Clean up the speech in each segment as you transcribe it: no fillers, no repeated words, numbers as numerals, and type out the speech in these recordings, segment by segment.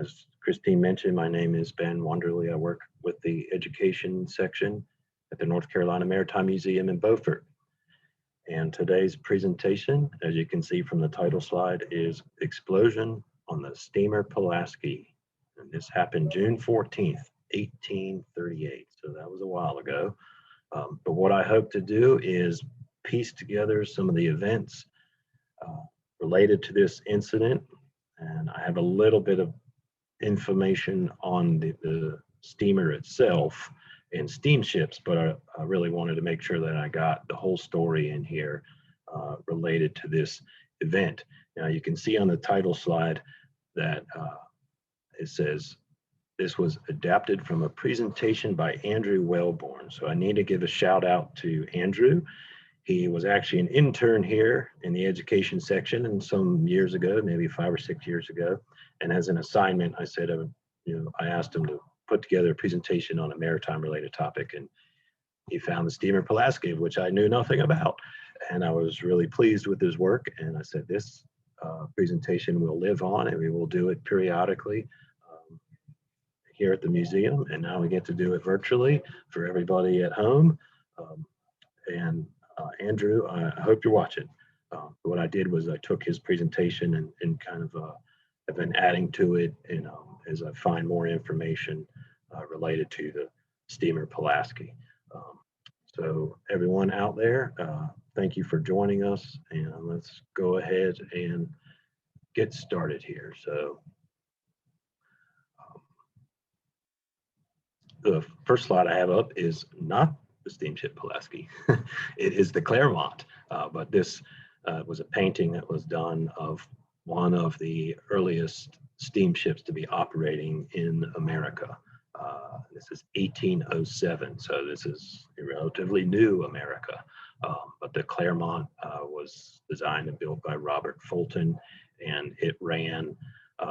As Christine mentioned, my name is Ben Wunderly. I work with the education section at the North Carolina Maritime Museum in Beaufort. And today's presentation, as you can see from the title slide, is Explosion on the Steamer Pulaski. And this happened June 14th, 1838. So that was a while ago. But what I hope to do is piece together some of the events related to this incident. And I have a little bit of information on the steamer itself and steamships, but I really wanted to make sure that I got the whole story in here related to this event. Now you can see on the title slide that it says this was adapted from a presentation by Andrew Wellborn. So I need to give a shout out to Andrew. He was actually an intern here in the education section, and some years ago, maybe 5 or 6 years ago. And as an assignment, I said, I asked him to put together a presentation on a maritime related topic, and he found the steamer Pulaski, which I knew nothing about. And I was really pleased with his work. And I said, this presentation will live on, and we will do it periodically here at the museum. And now we get to do it virtually for everybody at home. Andrew, I hope you're watching. What I did was I took his presentation and kind of have been adding to it, as I find more information related to the steamer Pulaski. So everyone out there, thank you for joining us, and let's go ahead and get started here. So the first slide I have up is not the steamship Pulaski. It is the Claremont, but this was a painting that was done of one of the earliest steamships to be operating in America. This is 1807, so this is a relatively new America. But the Claremont was designed and built by Robert Fulton, and it ran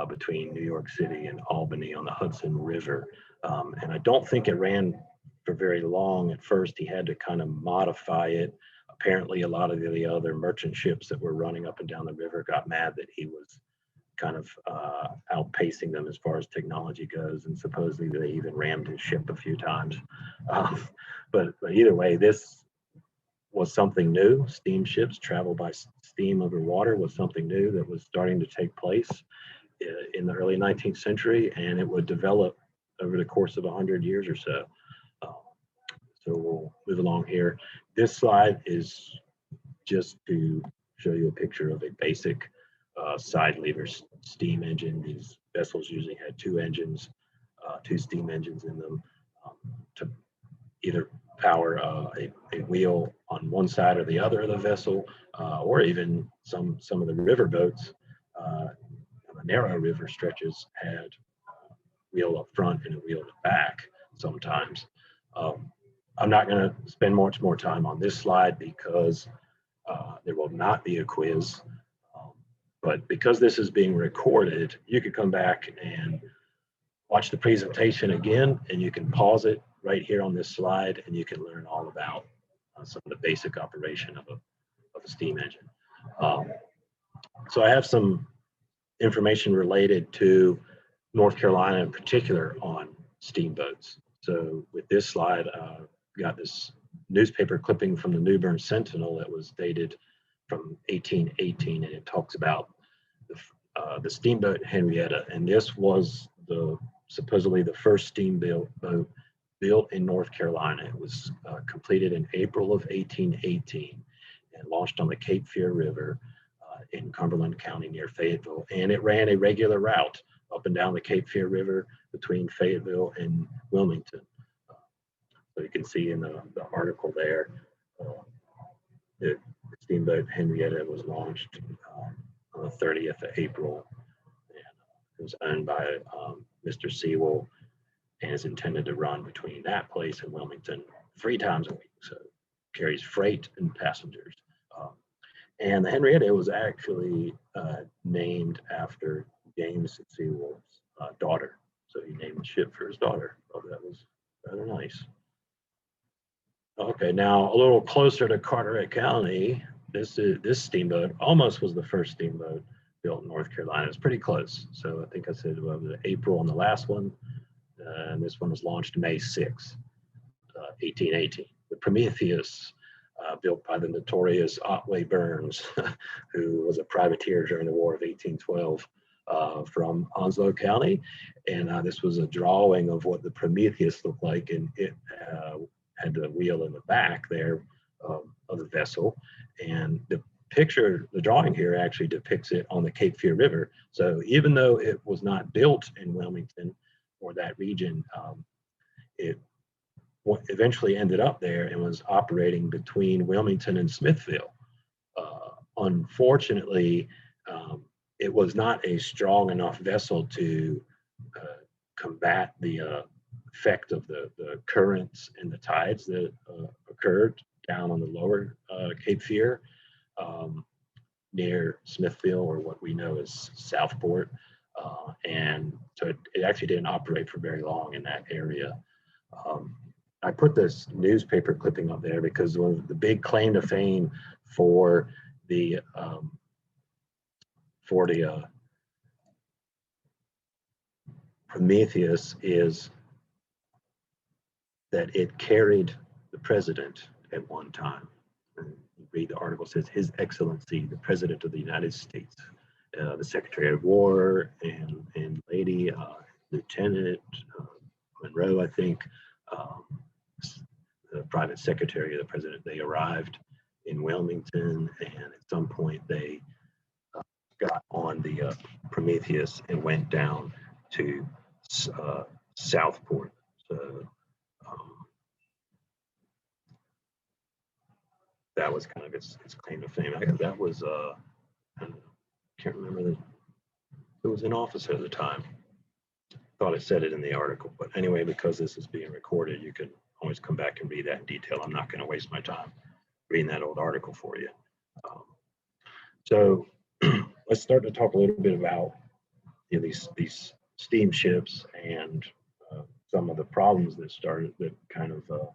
between New York City and Albany on the Hudson River. And I don't think it ran for very long. At first, he had to kind of modify it. Apparently, a lot of the other merchant ships that were running up and down the river got mad that he was kind of outpacing them as far as technology goes, and supposedly they even rammed his ship a few times. But either way, this was something new. Steamships, travel by steam over water, was something new that was starting to take place in the early 19th century, and it would develop over the course of 100 years or so. So we'll move along here. This slide is just to show you a picture of a basic side lever steam engine. These vessels usually had two engines, two steam engines in them, to either power a wheel on one side or the other of the vessel, or even some of the river boats, the narrow river stretches had a wheel up front and a wheel at the back sometimes. I'm not going to spend much more time on this slide because there will not be a quiz. But because this is being recorded, you could come back and watch the presentation again, and you can pause it right here on this slide, and you can learn all about some of the basic operation of a steam engine. So I have some information related to North Carolina in particular on steamboats. So with this slide, got this newspaper clipping from the New Bern Sentinel that was dated from 1818, and it talks about the steamboat Henrietta, and this was supposedly the first steamboat built in North Carolina. It was completed in April of 1818 and launched on the Cape Fear River in Cumberland County near Fayetteville, and it ran a regular route up and down the Cape Fear River between Fayetteville and Wilmington. So you can see in the article there, the steamboat Henrietta was launched on the 30th of April, and it was owned by Mr. Sewell, and is intended to run between that place and Wilmington 3 times a week. So it carries freight and passengers. And the Henrietta was actually named after James Sewell's daughter. So he named the ship for his daughter. Oh, that was rather nice. Okay, now a little closer to Carteret County, this steamboat almost was the first steamboat built in North Carolina. It's pretty close. So I think I said April on the last one, and this one was launched May 6, 1818. The Prometheus, built by the notorious Otway Burns, who was a privateer during the War of 1812 from Onslow County. And this was a drawing of what the Prometheus looked like, and it had the wheel in the back there of the vessel. And the drawing here actually depicts it on the Cape Fear River. So even though it was not built in Wilmington or that region, it eventually ended up there and was operating between Wilmington and Smithville. Unfortunately, it was not a strong enough vessel to combat the effect of the currents and the tides that occurred down on the lower Cape Fear near Smithville, or what we know as Southport. And so it actually didn't operate for very long in that area. I put this newspaper clipping up there because one of the big claim to fame for the Prometheus is that it carried the president at one time. And you read the article, says His Excellency, the President of the United States, the Secretary of War, and Lady Lieutenant Monroe, I think, the private secretary of the president. They arrived in Wilmington, and at some point they got on the Prometheus and went down to Southport. So that was kind of its claim to fame. That was I can't remember who was in office at the time. Thought it said it in the article, but anyway, because this is being recorded, you can always come back and read that in detail. I'm not going to waste my time reading that old article for you. So let's start to talk a little bit about these steamships and some of the problems that kind of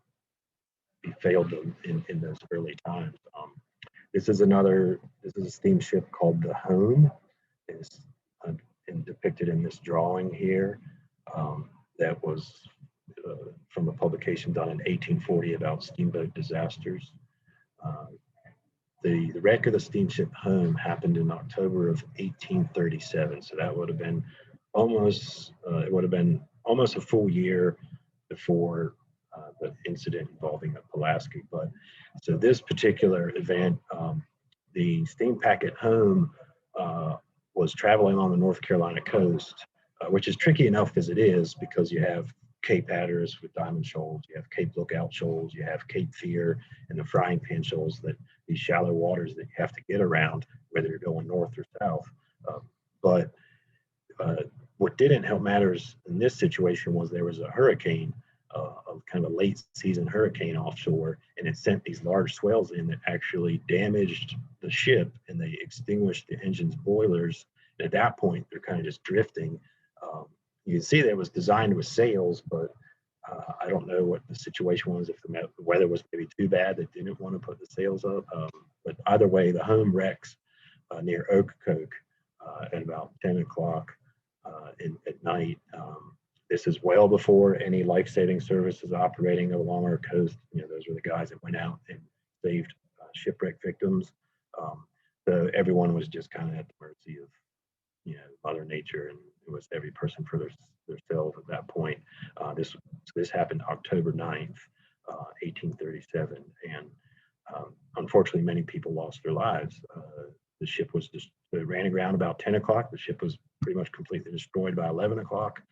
failed them in those early times. This is a steamship called the Home. It's depicted in this drawing here. That was from a publication done in 1840 about steamboat disasters. The wreck of the steamship Home happened in October of 1837, so that would have been almost a full year before the incident involving the Pulaski. But so this particular event, the steam packet Home was traveling on the North Carolina coast, which is tricky enough as it is, because you have Cape Hatteras with Diamond Shoals, you have Cape Lookout Shoals, you have Cape Fear and the Frying Pan Shoals, that these shallow waters that you have to get around, whether you're going north or south. But what didn't help matters in this situation was there was a hurricane, of kind of a late season hurricane offshore, and it sent these large swells in that actually damaged the ship, and they extinguished the engine's boilers. And at that point, they're kind of just drifting. You can see that it was designed with sails, but I don't know what the situation was, if the weather was maybe too bad that didn't want to put the sails up. But either way, the Home wrecks near Ocracoke at about 10 o'clock at night. This is well before any life-saving services operating along our coast. Those were the guys that went out and saved shipwreck victims. So everyone was just kind of at the mercy of, Mother Nature, and it was every person for themselves at that point. This happened October 9th, 1837, and unfortunately, many people lost their lives. The ship was it ran aground about 10 o'clock. The ship was pretty much completely destroyed by 11 o'clock.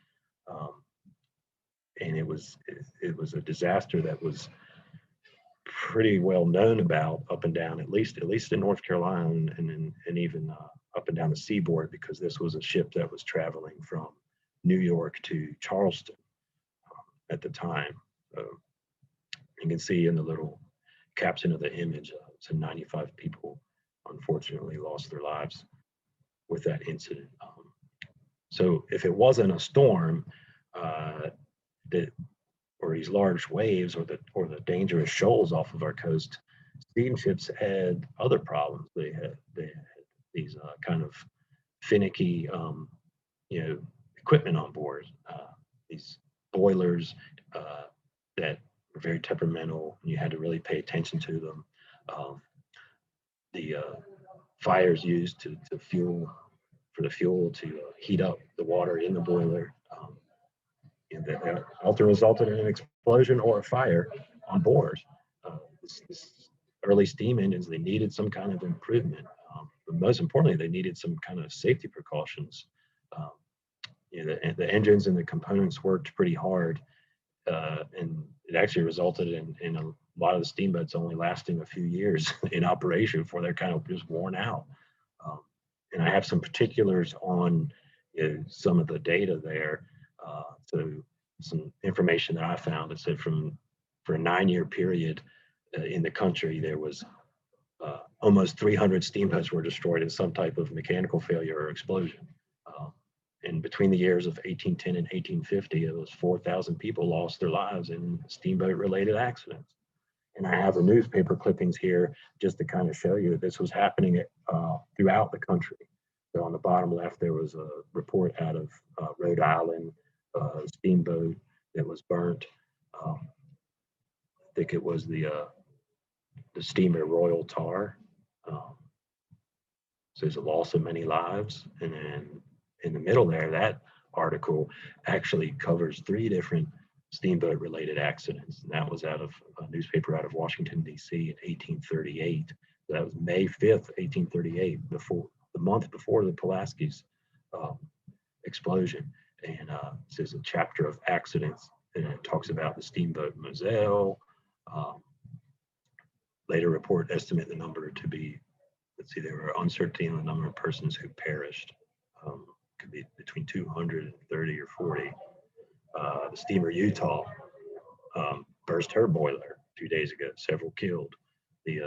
And it was a disaster that was pretty well known about up and down, at least in North Carolina, and even up and down the seaboard, because this was a ship that was traveling from New York to Charleston at the time. So you can see in the little caption of the image, some 95 people unfortunately lost their lives with that incident. So if it wasn't a storm, or these large waves, or the dangerous shoals off of our coast, steamships had other problems. They had these kind of finicky, equipment on board. These boilers that were very temperamental, and you had to really pay attention to them. The fires used to fuel for the fuel to heat up the water in the boiler, and that often resulted in an explosion or a fire on board. This early steam engines, they needed some kind of improvement, but most importantly, they needed some kind of safety precautions. Um, the engines and the components worked pretty hard, and it actually resulted in a lot of the steamboats only lasting a few years in operation before they're kind of just worn out. Um, and I have some particulars on some of the data there. So some information that I found that said for a 9-year period in the country, there was almost 300 steamboats were destroyed in some type of mechanical failure or explosion. And between the years of 1810 and 1850, it was 4,000 people lost their lives in steamboat-related accidents. And I have the newspaper clippings here just to kind of show you that this was happening throughout the country. So on the bottom left, there was a report out of Rhode Island, a steamboat that was burnt. I think it was the steamer Royal Tar. So there's a loss of many lives. And then in the middle there, that article actually covers 3 different steamboat related accidents. And that was out of a newspaper out of Washington, D.C. in 1838. So that was May 5th, 1838, the month before the Pulaski's explosion. And this is a chapter of accidents, and it talks about the steamboat Moselle. Later report estimate the number to be, let's see, there were uncertainty in the number of persons who perished. Could be between 230 or 40. The steamer Utah burst her boiler 2 days ago, several killed. The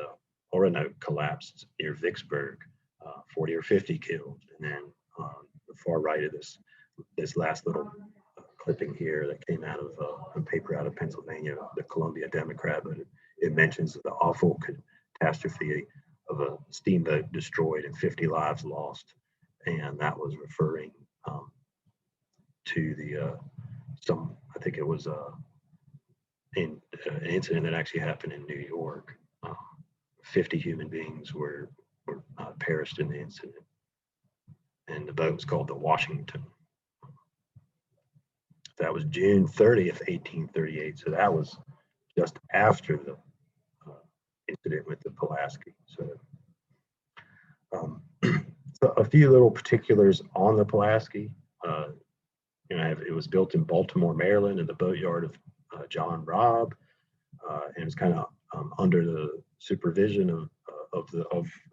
Orinoco collapsed near Vicksburg, 40 or 50 killed. And then on the far right of this last little clipping here that came out of a paper out of Pennsylvania, the Columbia Democrat, but it mentions the awful catastrophe of a steamboat destroyed and 50 lives lost. And that was referring to the I think it was an incident that actually happened in New York. 50 human beings were perished in the incident, and the boat was called the Washington. That was June 30th, 1838. So that was just after the incident with the Pulaski. So, so a few little particulars on the Pulaski. It was built in Baltimore, Maryland, in the boatyard of John Robb, and it was kind of under the supervision of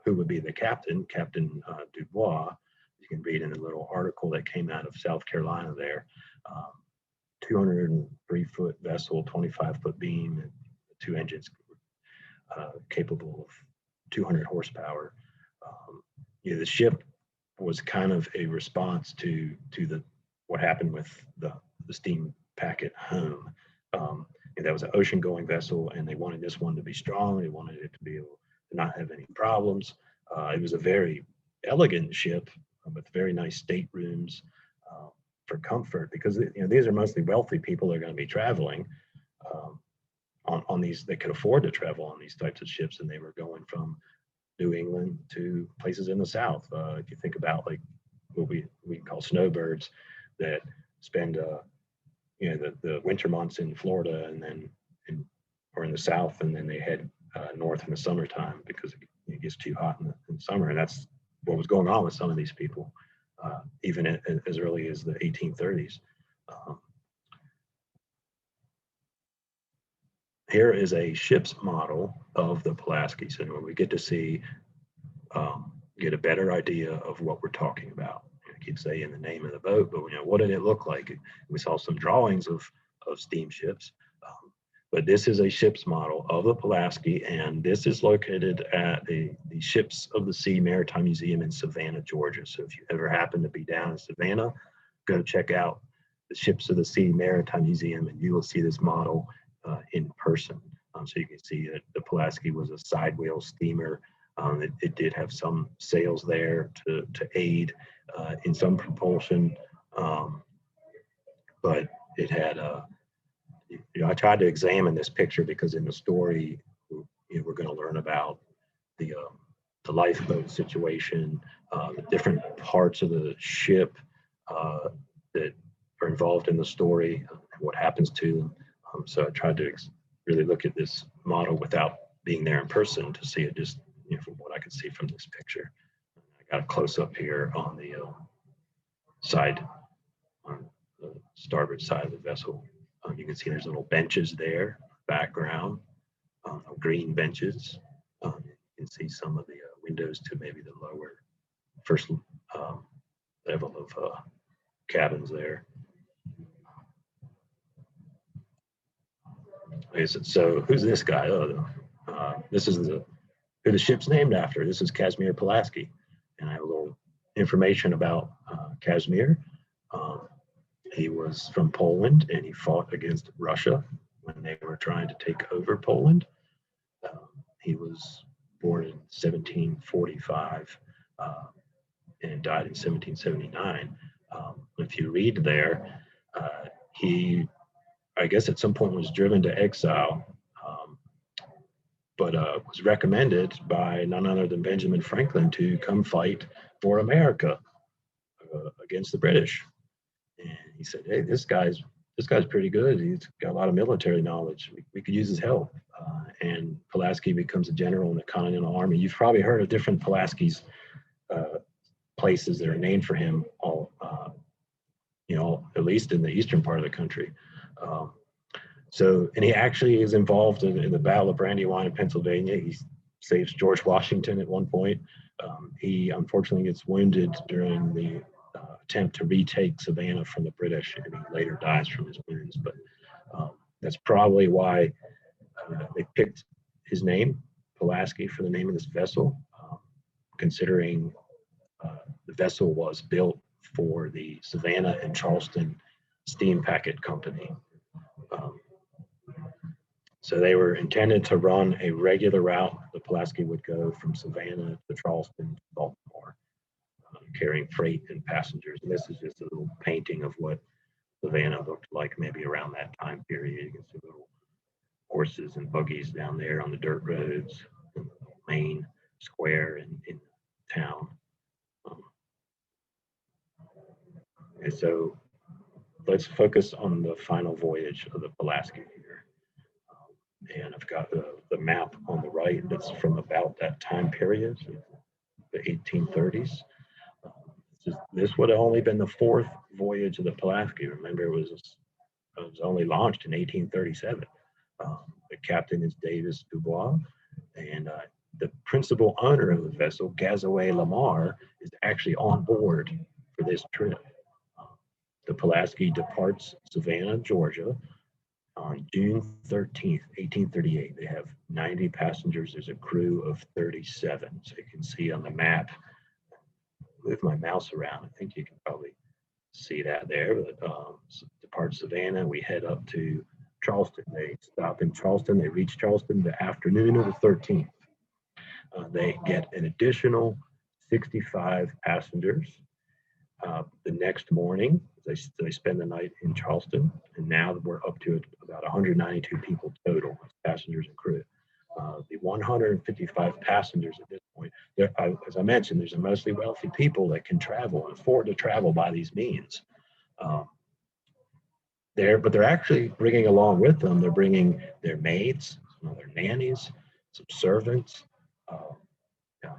who would be the captain, Captain Dubois. You can read in a little article that came out of South Carolina there. 203-foot vessel, 25-foot beam, and 2 engines capable of 200 horsepower. The ship was kind of a response to what happened with the steam packet Home. That was an ocean-going vessel, and they wanted this one to be strong. They wanted it to be able to not have any problems. It was a very elegant ship with very nice staterooms for comfort, because these are mostly wealthy people that are going to be traveling on these. They could afford to travel on these types of ships, and they were going from New England to places in the South. If you think about like what we call snowbirds that spend the winter months in Florida and then or in the South, and then they head north in the summertime because it gets too hot in summer. And that's what was going on with some of these people, even as early as the 1830s. Here is a ship's model of the Pulaski, so we get to see, get a better idea of what we're talking about. I keep saying the name of the boat, but what did it look like? We saw some drawings of steamships, but this is a ship's model of the Pulaski, and this is located at the Ships of the Sea Maritime Museum in Savannah, Georgia. So if you ever happen to be down in Savannah, go check out the Ships of the Sea Maritime Museum, and you will see this model in person. So you can see that the Pulaski was a side wheel steamer. It did have some sails there to aid in some propulsion, but it had I tried to examine this picture because in the story, we're going to learn about the lifeboat situation, the different parts of the ship that are involved in the story, what happens to them. So I tried to really look at this model without being there in person to see it just from what I could see from this picture. I got a close up here on the side, on the starboard side of the vessel. You can see there's little benches there, background, green benches. You can see some of the windows to maybe the lower first level of cabins there. So who's this guy? This is who the ship's named after. This is Casimir Pulaski. And I have a little information about Casimir. He was from Poland and he fought against Russia when they were trying to take over Poland. He was born in 1745 and died in 1779. If you read there, he, I guess at some point was driven to exile, but was recommended by none other than Benjamin Franklin to come fight for America against the British. And he said, "Hey, this guy's pretty good. He's got a lot of military knowledge. We could use his help." And Pulaski becomes a general in the Continental Army. You've probably heard of different Pulaski's places that are named for him, all at least in the eastern part of the country. And he actually is involved in the Battle of Brandywine in Pennsylvania. He saves George Washington at one point. He unfortunately gets wounded during the attempt to retake Savannah from the British, and he later dies from his wounds. But that's probably why they picked his name, Pulaski, for the name of this vessel, considering the vessel was built for the Savannah and Charleston Steam Packet Company. So they were intended to run a regular route. The Pulaski would go from Savannah to Charleston to Baltimore, carrying freight and passengers. And this is just a little painting of what Savannah looked like maybe around that time period. You can see little horses and buggies down there on the dirt roads, the main square in town. And so let's focus on the final voyage of the Pulaski here. And I've got the map on the right that's from about that time period, the 1830s. This would have only been the fourth voyage of the Pulaski. Remember, it was only launched in 1837. The captain is Davis Dubois, and the principal owner of the vessel, Gazaway Lamar, is actually on board for this trip. The Pulaski departs Savannah, Georgia, on June 13th, 1838. They have 90 passengers. There's a crew of 37. So you can see on the map, move my mouse around. I think you can probably see that there. But depart Savannah, we head up to Charleston. They stop in Charleston. They reach Charleston the afternoon of the 13th. They get an additional 65 passengers. The next morning, they spend the night in Charleston, and now we're up to about 192 people total, passengers and crew. The 155 passengers at this point, as I mentioned, there's a mostly wealthy people that can travel and afford to travel by these means. But they're actually bringing along with them, they're bringing their maids, their nannies, some servants,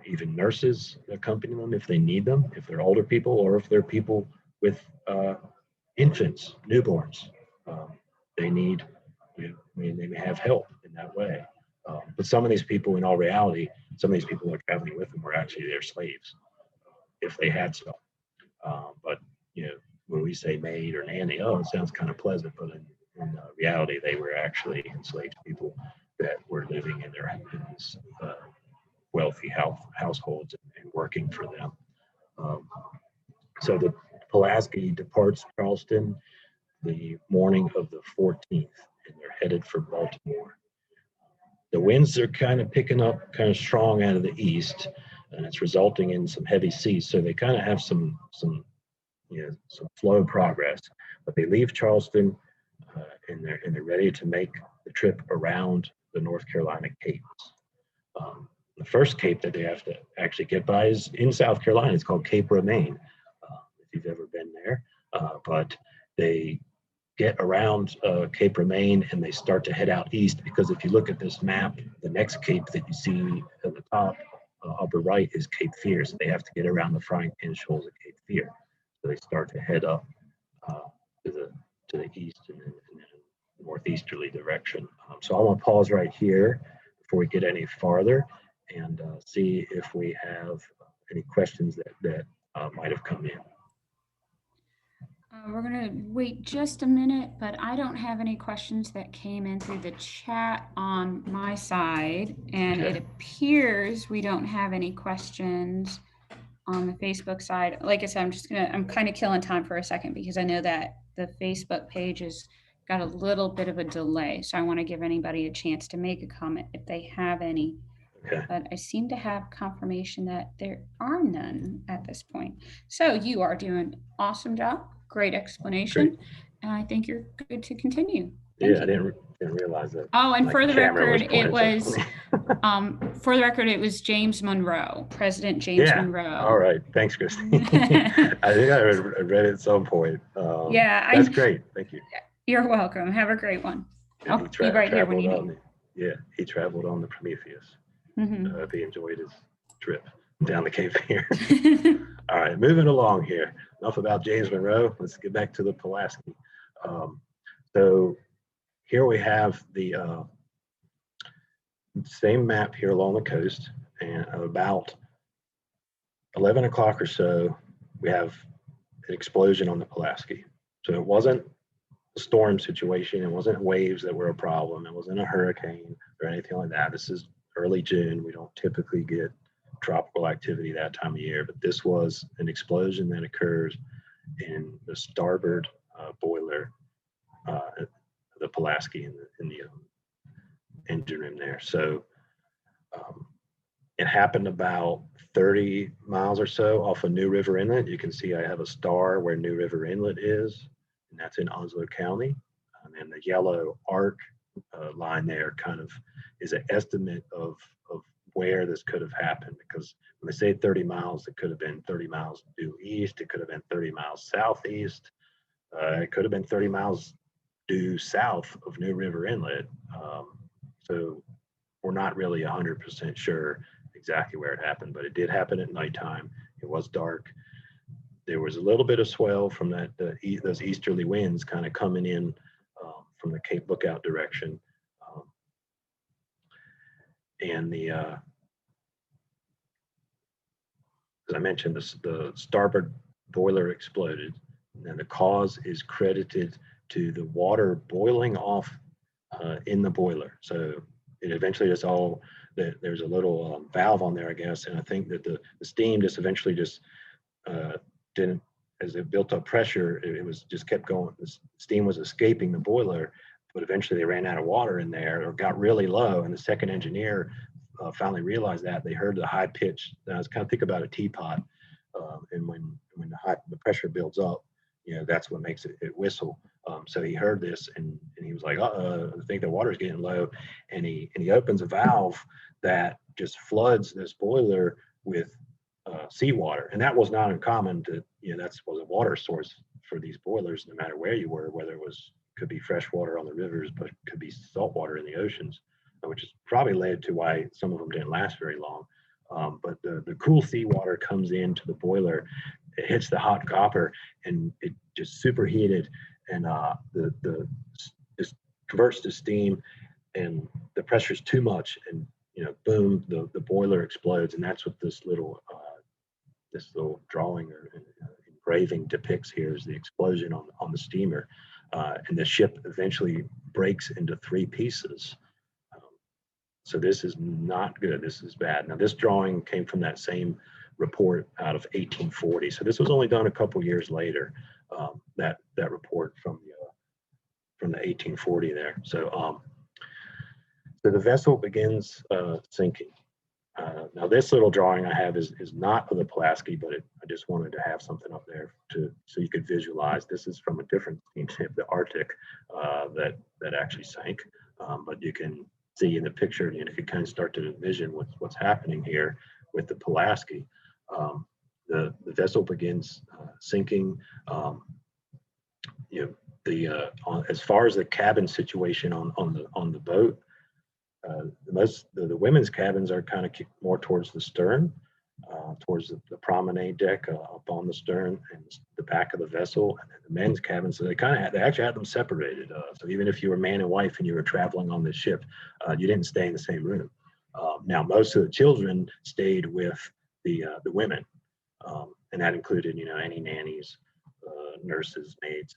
even nurses accompany them if they need them, if they're older people or if they're people with infants, newborns. They may have help in that way. But some of these people, in all reality, some of these people who are traveling with them were actually their slaves, if they had some. But when we say maid or nanny, it sounds kind of pleasant, but in reality, they were actually enslaved people that were living in these wealthy households and working for them. So the Pulaski departs Charleston the morning of the 14th, and they're headed for Baltimore. The winds are kind of picking up kind of strong out of the east. and it's resulting in some heavy seas. So they kind of have some some flow progress, but they leave Charleston and they're ready to make the trip around the North Carolina Capes. The first Cape that they have to actually get by is in South Carolina. It's called Cape Romaine, if you've ever been there. But they get around Cape Romaine and they start to head out east, because if you look at this map, the next Cape that you see at the top upper right is Cape Fear. So they have to get around the frying pan shoals of Cape Fear. So they start to head up to the east and then northeasterly direction. So I'm going to pause right here before we get any farther and see if we have any questions that might have come in. We're going to wait just a minute, but I don't have any questions that came in through the chat on my side. And Okay. it appears we don't have any questions on the Facebook side. Like I said, I'm kind of killing time for a second because I know that the Facebook page has got a little bit of a delay. So I want to give anybody a chance to make a comment if they have any. Okay. But I seem to have confirmation that there are none at this point. So you are doing awesome job. Great explanation. Great. And I think you're good to continue. Yeah, I didn't realize that. Oh, and for the record, it was for the record, it was James Monroe, President James Monroe. All right. Thanks, Christine. I think I read it at some point. Yeah, that's great. Thank you. You're welcome. Have a great one. I'll be right here when you need. He traveled on the Prometheus. Mm-hmm. He enjoyed his trip down the Cape Fear. All right, moving along here. Enough about James Monroe. Let's get back to the Pulaski. So here we have the same map here along the coast, and about 11 o'clock or so, we have an explosion on the Pulaski. So it wasn't a storm situation. It wasn't waves that were a problem. It wasn't a hurricane or anything like that. This is early June. We don't typically get tropical activity that time of year, but this was an explosion that occurs in the starboard boiler, the Pulaski in the engine room there. So it happened about 30 miles or so off of New River Inlet. You can see I have a star where New River Inlet is, and that's in Onslow County. And the yellow arc line there kind of is an estimate of where this could have happened, because when they say 30 miles, it could have been 30 miles due east, it could have been 30 miles southeast, it could have been 30 miles due south of New River Inlet. So we're not really 100% sure exactly where it happened, but it did happen at nighttime. It was dark. There was a little bit of swell from those easterly winds kind of coming in from the Cape Lookout direction. And as I mentioned, the starboard boiler exploded, and the cause is credited to the water boiling off in the boiler. So it eventually just there's a little valve on there, I guess, and I think that the steam just eventually didn't, as it built up pressure, it was just kept going. The steam was escaping the boiler, but eventually they ran out of water in there or got really low, and the second engineer finally realized that. They heard the high pitch. I was kind of think about a teapot, and when the pressure builds up, that's what makes it whistle. So he heard this and he was like, I think the water's getting low, and he opens a valve that just floods this boiler with seawater, and that was not uncommon. That was a water source for these boilers, no matter where you were, whether it could be fresh water on the rivers, but it could be salt water in the oceans, which is probably led to why some of them didn't last very long. But the cool seawater comes into the boiler, it hits the hot copper, and it just superheated, and just converts to steam, and the pressure's too much, and boom, the boiler explodes, and that's what this little drawing or engraving depicts here, is the explosion on the steamer, and the ship eventually breaks into 3 pieces. So this is not good. This is bad. Now, this drawing came from that same report out of 1840. So this was only done a couple years later. That report from the 1840 there. So the vessel begins sinking, Now this little drawing I have is not of the Pulaski, but I just wanted to have something up there so you could visualize. This is from a different steamship, the Arctic, that actually sank. But you can see in the picture, and you can kind of start to envision what's happening here with the Pulaski. The vessel begins sinking. As far as the cabin situation on the boat, the women's cabins are kind of more towards the stern, towards the promenade deck up on the stern and the back of the vessel, and then the men's cabins. So they actually had them separated. So even if you were man and wife and you were traveling on this ship, you didn't stay in the same room. Now most of the children stayed with the women, and that included any nannies, nurses, maids,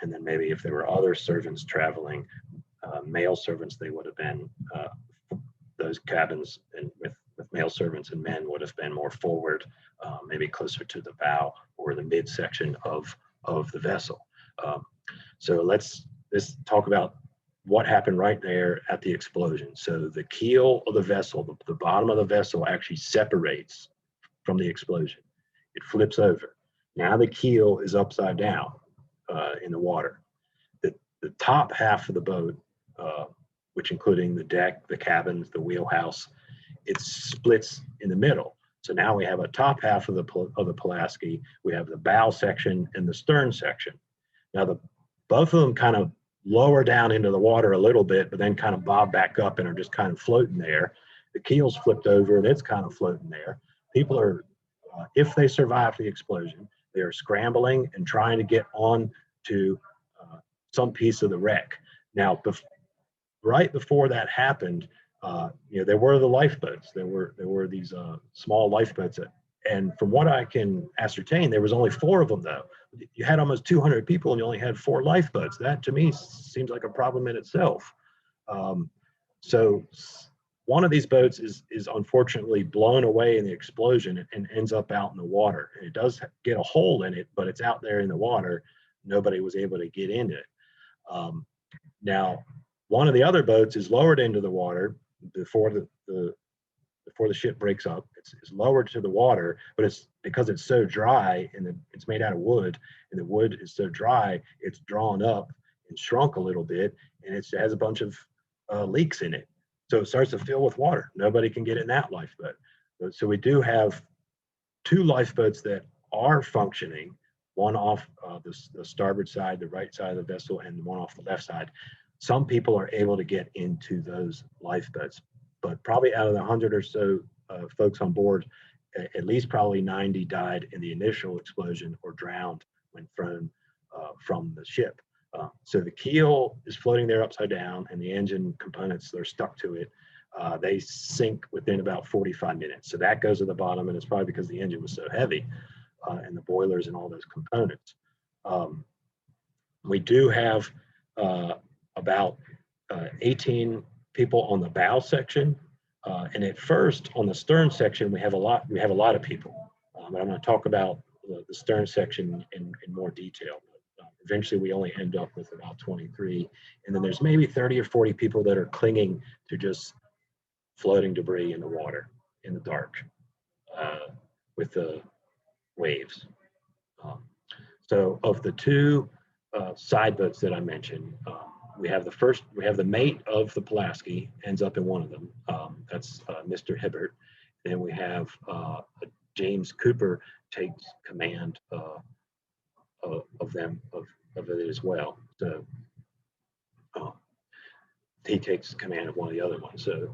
and then maybe if there were other servants traveling. Male servants, they would have been those cabins, and with male servants and men would have been more forward, maybe closer to the bow or the midsection of the vessel. So let's talk about what happened right there at the explosion. So the keel of the vessel, the bottom of the vessel actually separates from the explosion. It flips over. Now the keel is upside down in the water. The top half of the boat, which including the deck, the cabins, the wheelhouse, it splits in the middle. So now we have a top half of the Pulaski, we have the bow section and the stern section. Now both of them kind of lower down into the water a little bit, but then kind of bob back up and are just kind of floating there. The keel's flipped over and it's kind of floating there. People are, if they survive the explosion, they are scrambling and trying to get on to some piece of the wreck. Now, right before that happened, there were the lifeboats. There were these small lifeboats, and from what I can ascertain, there was only 4 of them though. You had almost 200 people, and you only had 4 lifeboats. That to me seems like a problem in itself. So one of these boats is unfortunately blown away in the explosion and ends up out in the water. And it does get a hole in it, but it's out there in the water. Nobody was able to get into it. Now, one of the other boats is lowered into the water before the ship breaks up. It's lowered to the water, but it's because it's so dry and it's made out of wood, and the wood is so dry, it's drawn up and shrunk a little bit, and it has a bunch of leaks in it. So it starts to fill with water. Nobody can get in that lifeboat. So we do have 2 lifeboats that are functioning, one off the starboard side, the right side of the vessel, and one off the left side. Some people are able to get into those lifeboats, but probably out of the 100 or so folks on board, at least probably 90 died in the initial explosion or drowned when thrown from the ship. So the keel is floating there upside down, and the engine components that are stuck to it, they sink within about 45 minutes. So that goes to the bottom, and it's probably because the engine was so heavy, and the boilers and all those components. We do have about 18 people on the bow section, and at first on the stern section we have a lot of people. And I'm going to talk about the stern section in more detail. Eventually we only end up with about 23, and then there's maybe 30 or 40 people that are clinging to just floating debris in the water in the dark with the waves. So of the 2 side boats that I mentioned, we have the mate of the Pulaski ends up in one of them. That's Mr. Hibbert. Then we have James Cooper takes command of it as well. So he takes command of one of the other ones. So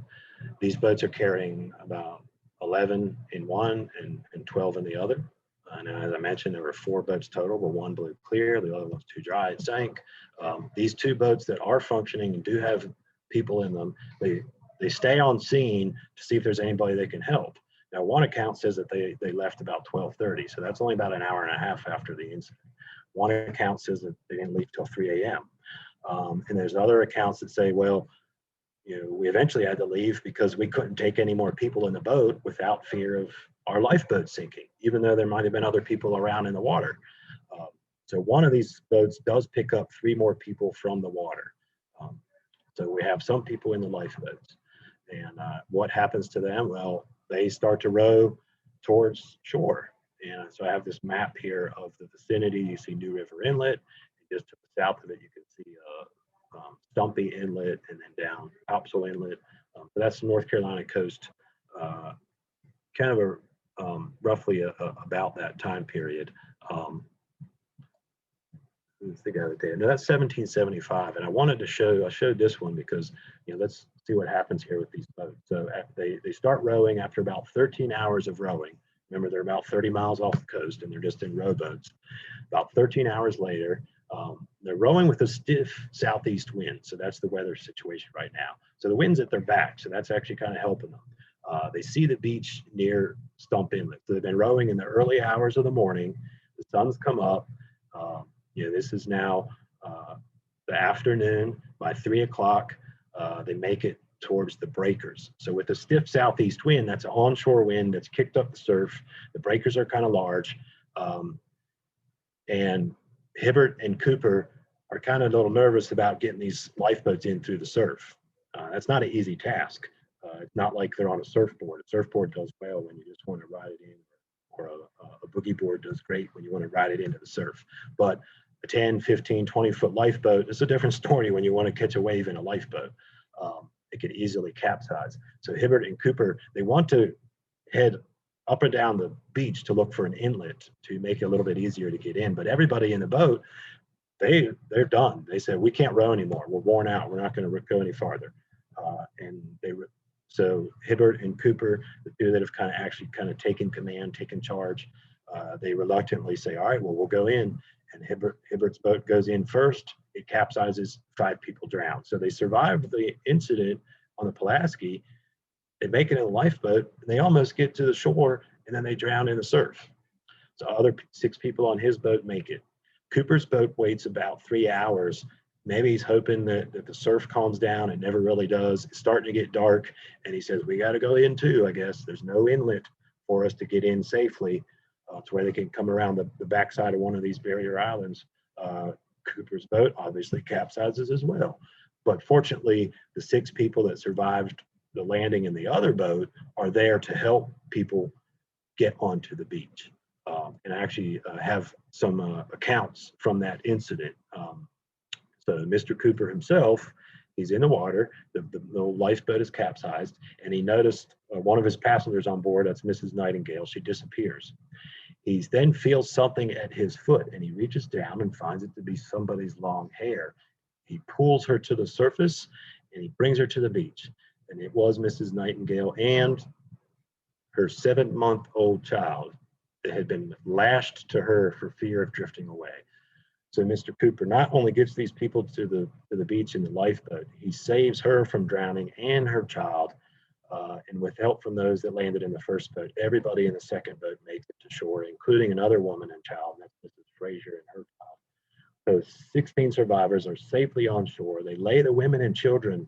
these boats are carrying about 11 in one and 12 in the other. And as I mentioned, there were 4 boats total, but 1 blew clear, the other one's too dry and sank. These 2 boats that are functioning and do have people in them, they stay on scene to see if there's anybody they can help. Now, one account says that they left about 12:30, so that's only about an hour and a half after the incident. One account says that they didn't leave till 3 a.m. And there's other accounts that say, well, we eventually had to leave because we couldn't take any more people in the boat without fear of our lifeboat sinking, even though there might have been other people around in the water. So one of these boats does pick up 3 more people from the water. So we have some people in the lifeboats. And what happens to them? Well, they start to row towards shore. And so I have this map here of the vicinity. You see New River Inlet. And just to the south of it, you can see Stumpy Inlet, and then down Topsail Inlet. So that's the North Carolina coast, kind of roughly about that time period. Let's think of it there. No, that's 1775, and I wanted to show. I showed this one because let's see what happens here with these boats. So they start rowing after about 13 hours of rowing. Remember, they're about 30 miles off the coast, and they're just in rowboats. About 13 hours later, they're rowing with a stiff southeast wind. So that's the weather situation right now. So the wind's at their back, so that's actually kind of helping them. They see the beach near Stump Inlet. So they've been rowing in the early hours of the morning. The sun's come up. This is now the afternoon. By 3 o'clock, they make it towards the breakers. So with a stiff southeast wind, that's an onshore wind that's kicked up the surf. The breakers are kind of large. And Hibbert and Cooper are kind of a little nervous about getting these lifeboats in through the surf. That's not an easy task. It's not like they're on a surfboard. A surfboard does well when you just want to ride it in, or a boogie board does great when you want to ride it into the surf. But a 10, 15, 20-foot lifeboat is a different story when you want to catch a wave in a lifeboat. It could easily capsize. So Hibbert and Cooper, they want to head up and down the beach to look for an inlet to make it a little bit easier to get in. But everybody in the boat, they're done. They said, we can't row anymore. We're worn out. We're not going to go any farther. So Hibbert and Cooper, the two that have actually taken command, taken charge, they reluctantly say, all right, well, we'll go in. And Hibbert's boat goes in first. It capsizes, 5 people drown. So they survived the incident on the Pulaski. They make it in a lifeboat, and they almost get to the shore, and then they drown in the surf. So other 6 people on his boat make it. Cooper's boat waits about 3 hours. Maybe he's hoping that the surf calms down. It never really does. It's starting to get dark, and he says, we got to go in too, I guess. There's no inlet for us to get in safely to where they can come around the backside of one of these barrier islands. Cooper's boat obviously capsizes as well. But fortunately, the 6 people that survived the landing in the other boat are there to help people get onto the beach. And I actually have some accounts from that incident. So Mr. Cooper himself, he's in the water, the lifeboat is capsized, and he noticed one of his passengers on board, that's Mrs. Nightingale, she disappears. He then feels something at his foot, and he reaches down and finds it to be somebody's long hair. He pulls her to the surface, and he brings her to the beach. And it was Mrs. Nightingale and her 7-month-old child that had been lashed to her for fear of drifting away. So Mr. Cooper not only gets these people to the beach in the lifeboat, he saves her from drowning and her child. And with help from those that landed in the first boat, everybody in the second boat makes it to shore, including another woman and child, and that's Mrs. Fraser and her child. So 16 survivors are safely on shore. They lay the women and children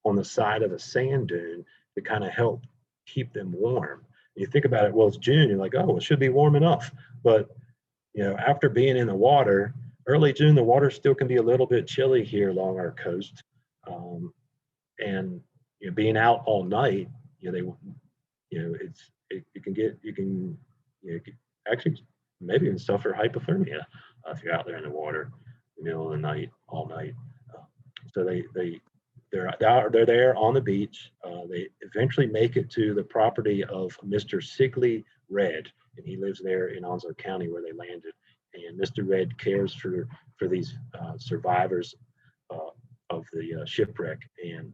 on the side of a sand dune to kind of help keep them warm. You think about it, well, it's June, you're like, oh, it should be warm enough. But after being in the water, early June, the water still can be a little bit chilly here along our coast. And being out all night, you can actually maybe even suffer hypothermia if you're out there in the water in the middle of the night, all night. So they're there on the beach. They eventually make it to the property of Mr. Sigley Red, and he lives there in Onslow County where they landed. And Mr. Red cares for these survivors of the shipwreck, and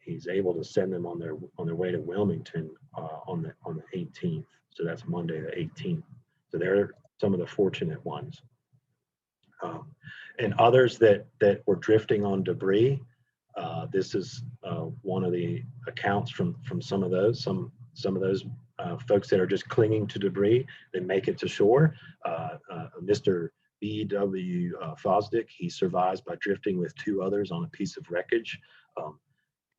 he's able to send them on their way to Wilmington on the 18th. So that's Monday the 18th. So they're some of the fortunate ones. And others that were drifting on debris. This is one of the accounts from some of those folks that are just clinging to debris. They make it to shore. Mr. B.W. Fosdick, he survives by drifting with 2 others on a piece of wreckage.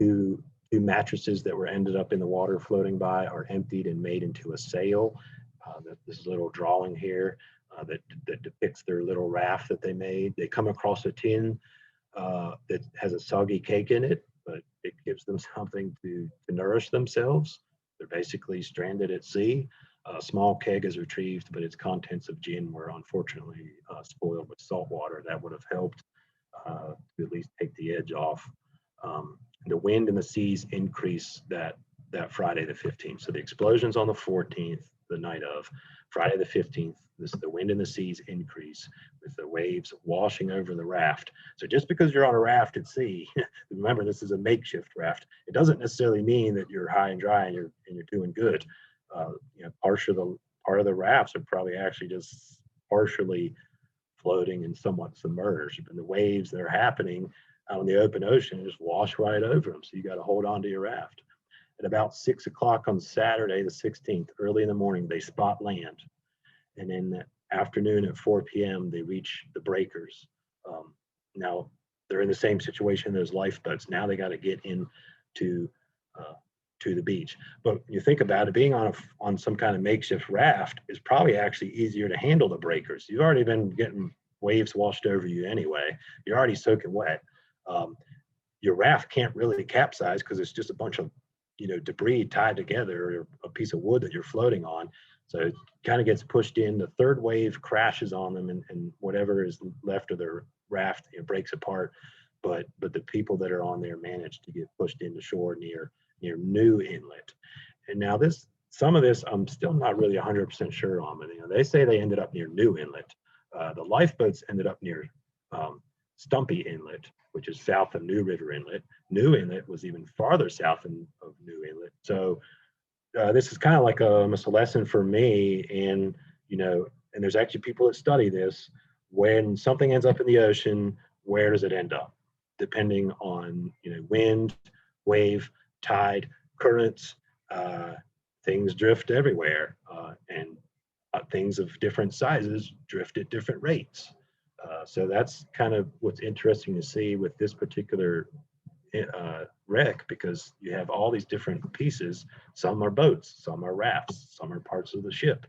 2 mattresses that were ended up in the water floating by are emptied and made into a sail. This little drawing here that depicts their little raft that they made. They come across a tin that has a soggy cake in it, but it gives them something to nourish themselves. They're basically stranded at sea. A small keg is retrieved, but its contents of gin were unfortunately spoiled with salt water. That would have helped to at least take the edge off. The wind and the seas increase that Friday the 15th. So the explosions on the 14th, the night of Friday the 15th, the wind and the seas increase with the waves washing over the raft. So just because you're on a raft at sea, remember this is a makeshift raft. It doesn't necessarily mean that you're high and dry and you're doing good. Part of the rafts are probably actually just partially floating and somewhat submerged, and the waves that are happening out in the open ocean just wash right over them. So you got to hold on to your raft. At about 6 o'clock on Saturday, the 16th, early in the morning, they spot land. And in the afternoon at 4 p.m., they reach the breakers. Now they're in the same situation as lifeboats. Now they got to get into to the beach. But when you think about it, being on some kind of makeshift raft is probably actually easier to handle the breakers. You've already been getting waves washed over you anyway. You're already soaking wet. Your raft can't really capsize because it's just a bunch of debris tied together, or a piece of wood that you're floating on. So it kind of gets pushed in. The third wave crashes on them, and whatever is left of their raft breaks apart. But the people that are on there manage to get pushed into shore near New Inlet. And now some of this I'm still not really 100% sure on, but they say they ended up near New Inlet. The lifeboats ended up near Stumpy Inlet, which is south of New River Inlet. New Inlet was even farther south of New Inlet. So this is kind of like a lesson for me. And and there's actually people that study this. When something ends up in the ocean, where does it end up? Depending on wind, wave, tide, currents, things drift everywhere, and things of different sizes drift at different rates. So that's kind of what's interesting to see with this particular wreck, because you have all these different pieces. Some are boats, some are rafts, some are parts of the ship.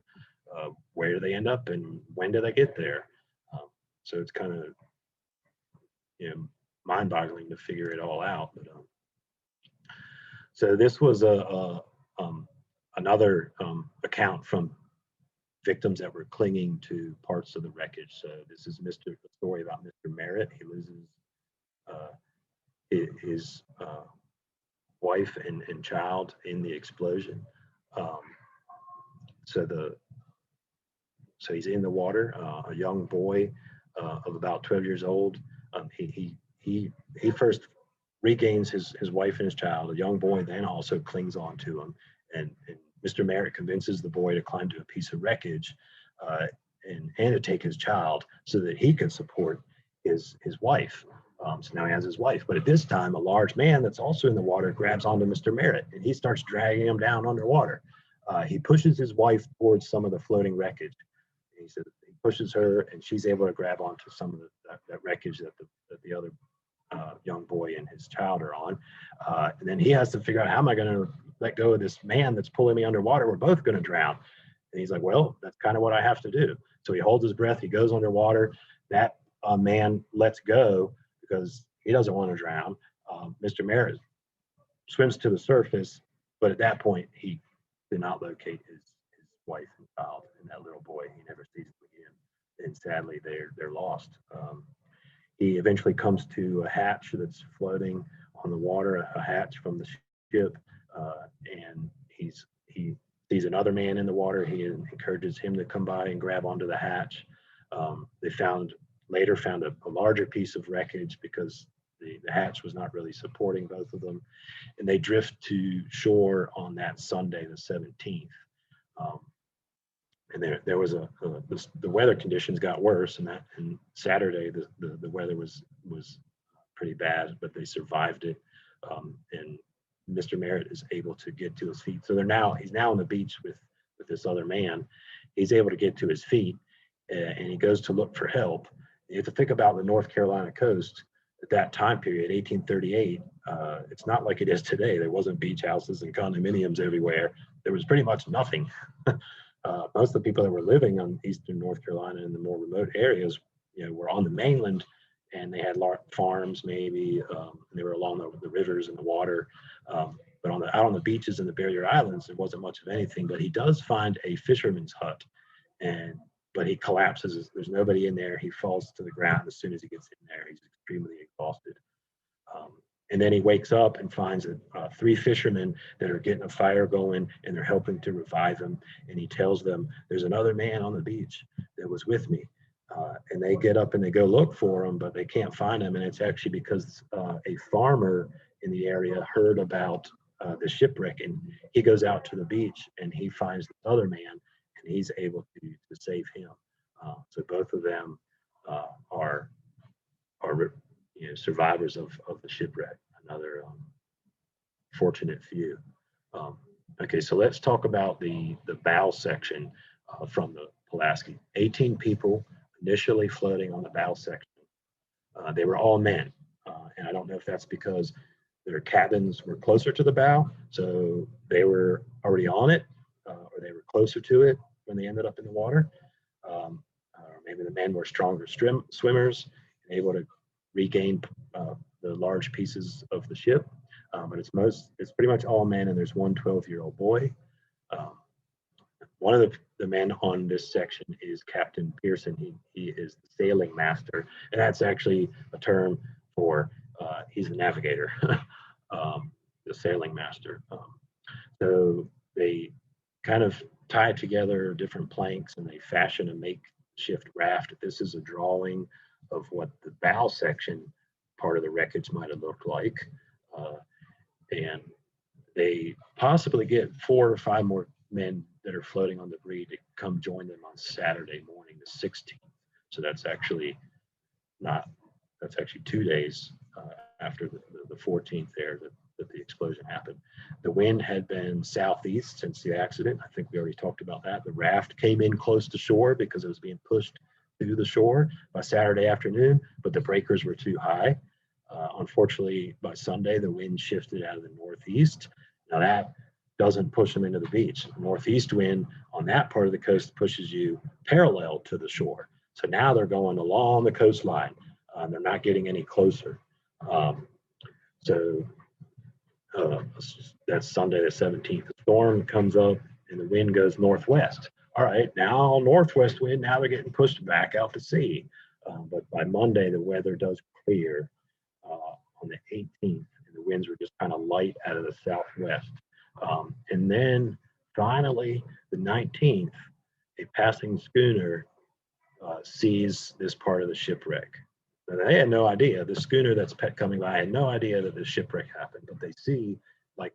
Where do they end up, and when do they get there? So it's kind of mind-boggling to figure it all out. But so this was another account from victims that were clinging to parts of the wreckage. So this is the story about Mr. Merritt. He loses his wife and child in the explosion. So he's in the water. A young boy of about 12 years old. He first regains his wife and his child. A young boy then also clings on to him, and Mr. Merritt convinces the boy to climb to a piece of wreckage and to take his child so that he can support his wife. So now he has his wife, but at this time, a large man that's also in the water grabs onto Mr. Merritt, and he starts dragging him down underwater. He pushes his wife towards some of the floating wreckage. He said he pushes her, and she's able to grab onto some of that wreckage that the other young boy and his child are on. And then he has to figure out, how am I going to let go of this man that's pulling me underwater? We're both going to drown. And he's like, well, that's kind of what I have to do. So he holds his breath. He goes underwater. That man lets go because he doesn't want to drown. Mr. Merritt swims to the surface, but at that point, he did not locate his wife and child and that little boy. He never sees them again. And sadly, they're lost. He eventually comes to a hatch that's floating on the water, a hatch from the ship, and he sees another man in the water. He encourages him to come by and grab onto the hatch. They later found a larger piece of wreckage because the hatch was not really supporting both of them, and they drift to shore on that Sunday, the 17th. And there was the weather conditions got worse, and Saturday the weather was pretty bad, but they survived it. And Mr. Merritt is able to get to his feet. So he's now on the beach with this other man. He's able to get to his feet, and he goes to look for help. You have to think about the North Carolina coast at that time period, 1838. It's not like it is today. There wasn't beach houses and condominiums everywhere. There was pretty much nothing. Most of the people that were living on eastern North Carolina and the more remote areas, were on the mainland, and they had farms maybe, and they were along the rivers and the water. But out on the beaches and the barrier islands, there wasn't much of anything. But he does find a fisherman's hut, but he collapses. There's nobody in there. He falls to the ground as soon as he gets in there. He's extremely exhausted. And then he wakes up and finds three fishermen that are getting a fire going, and they're helping to revive him. And he tells them, "There's another man on the beach that was with me." And they get up and they go look for him, but they can't find him. And it's actually because a farmer in the area heard about the shipwreck, and he goes out to the beach and he finds the other man, and he's able to save him. So both of them are survivors of the shipwreck. Another fortunate few. Okay, so let's talk about the bow section from the Pulaski. 18 people initially floating on the bow section. They were all men, and I don't know if that's because their cabins were closer to the bow, so they were already on it, or they were closer to it when they ended up in the water. Or maybe the men were stronger swimmers and able to regain the large pieces of the ship. But it's pretty much all men, and there's one 12-year-old boy. One of the men on this section is Captain Pearson. He is the sailing master, and that's actually a term for he's a navigator, the sailing master. So they kind of tie together different planks and they fashion a makeshift raft. This is a drawing of what the bow section part of the wreckage might have looked like. And they possibly get 4 or 5 more men that are floating on the debris to come join them on Saturday morning, the 16th. So that's actually 2 days after the 14th there that the explosion happened. The wind had been southeast since the accident. I think we already talked about that. The raft came in close to shore because it was being pushed through the shore by Saturday afternoon, but the breakers were too high. Unfortunately, by Sunday, the wind shifted out of the northeast. Now that doesn't push them into the beach. The northeast wind on that part of the coast pushes you parallel to the shore. So now they're going along the coastline. They're not getting any closer. So that's Sunday the 17th. The storm comes up and the wind goes northwest. All right, now northwest wind, now they're getting pushed back out to sea. But by Monday, the weather does clear on the 18th, and the winds were just kind of light out of the southwest. And then finally, the 19th, a passing schooner sees this part of the shipwreck. Now, they had no idea. The schooner that's coming by had no idea that the shipwreck happened, but they see, like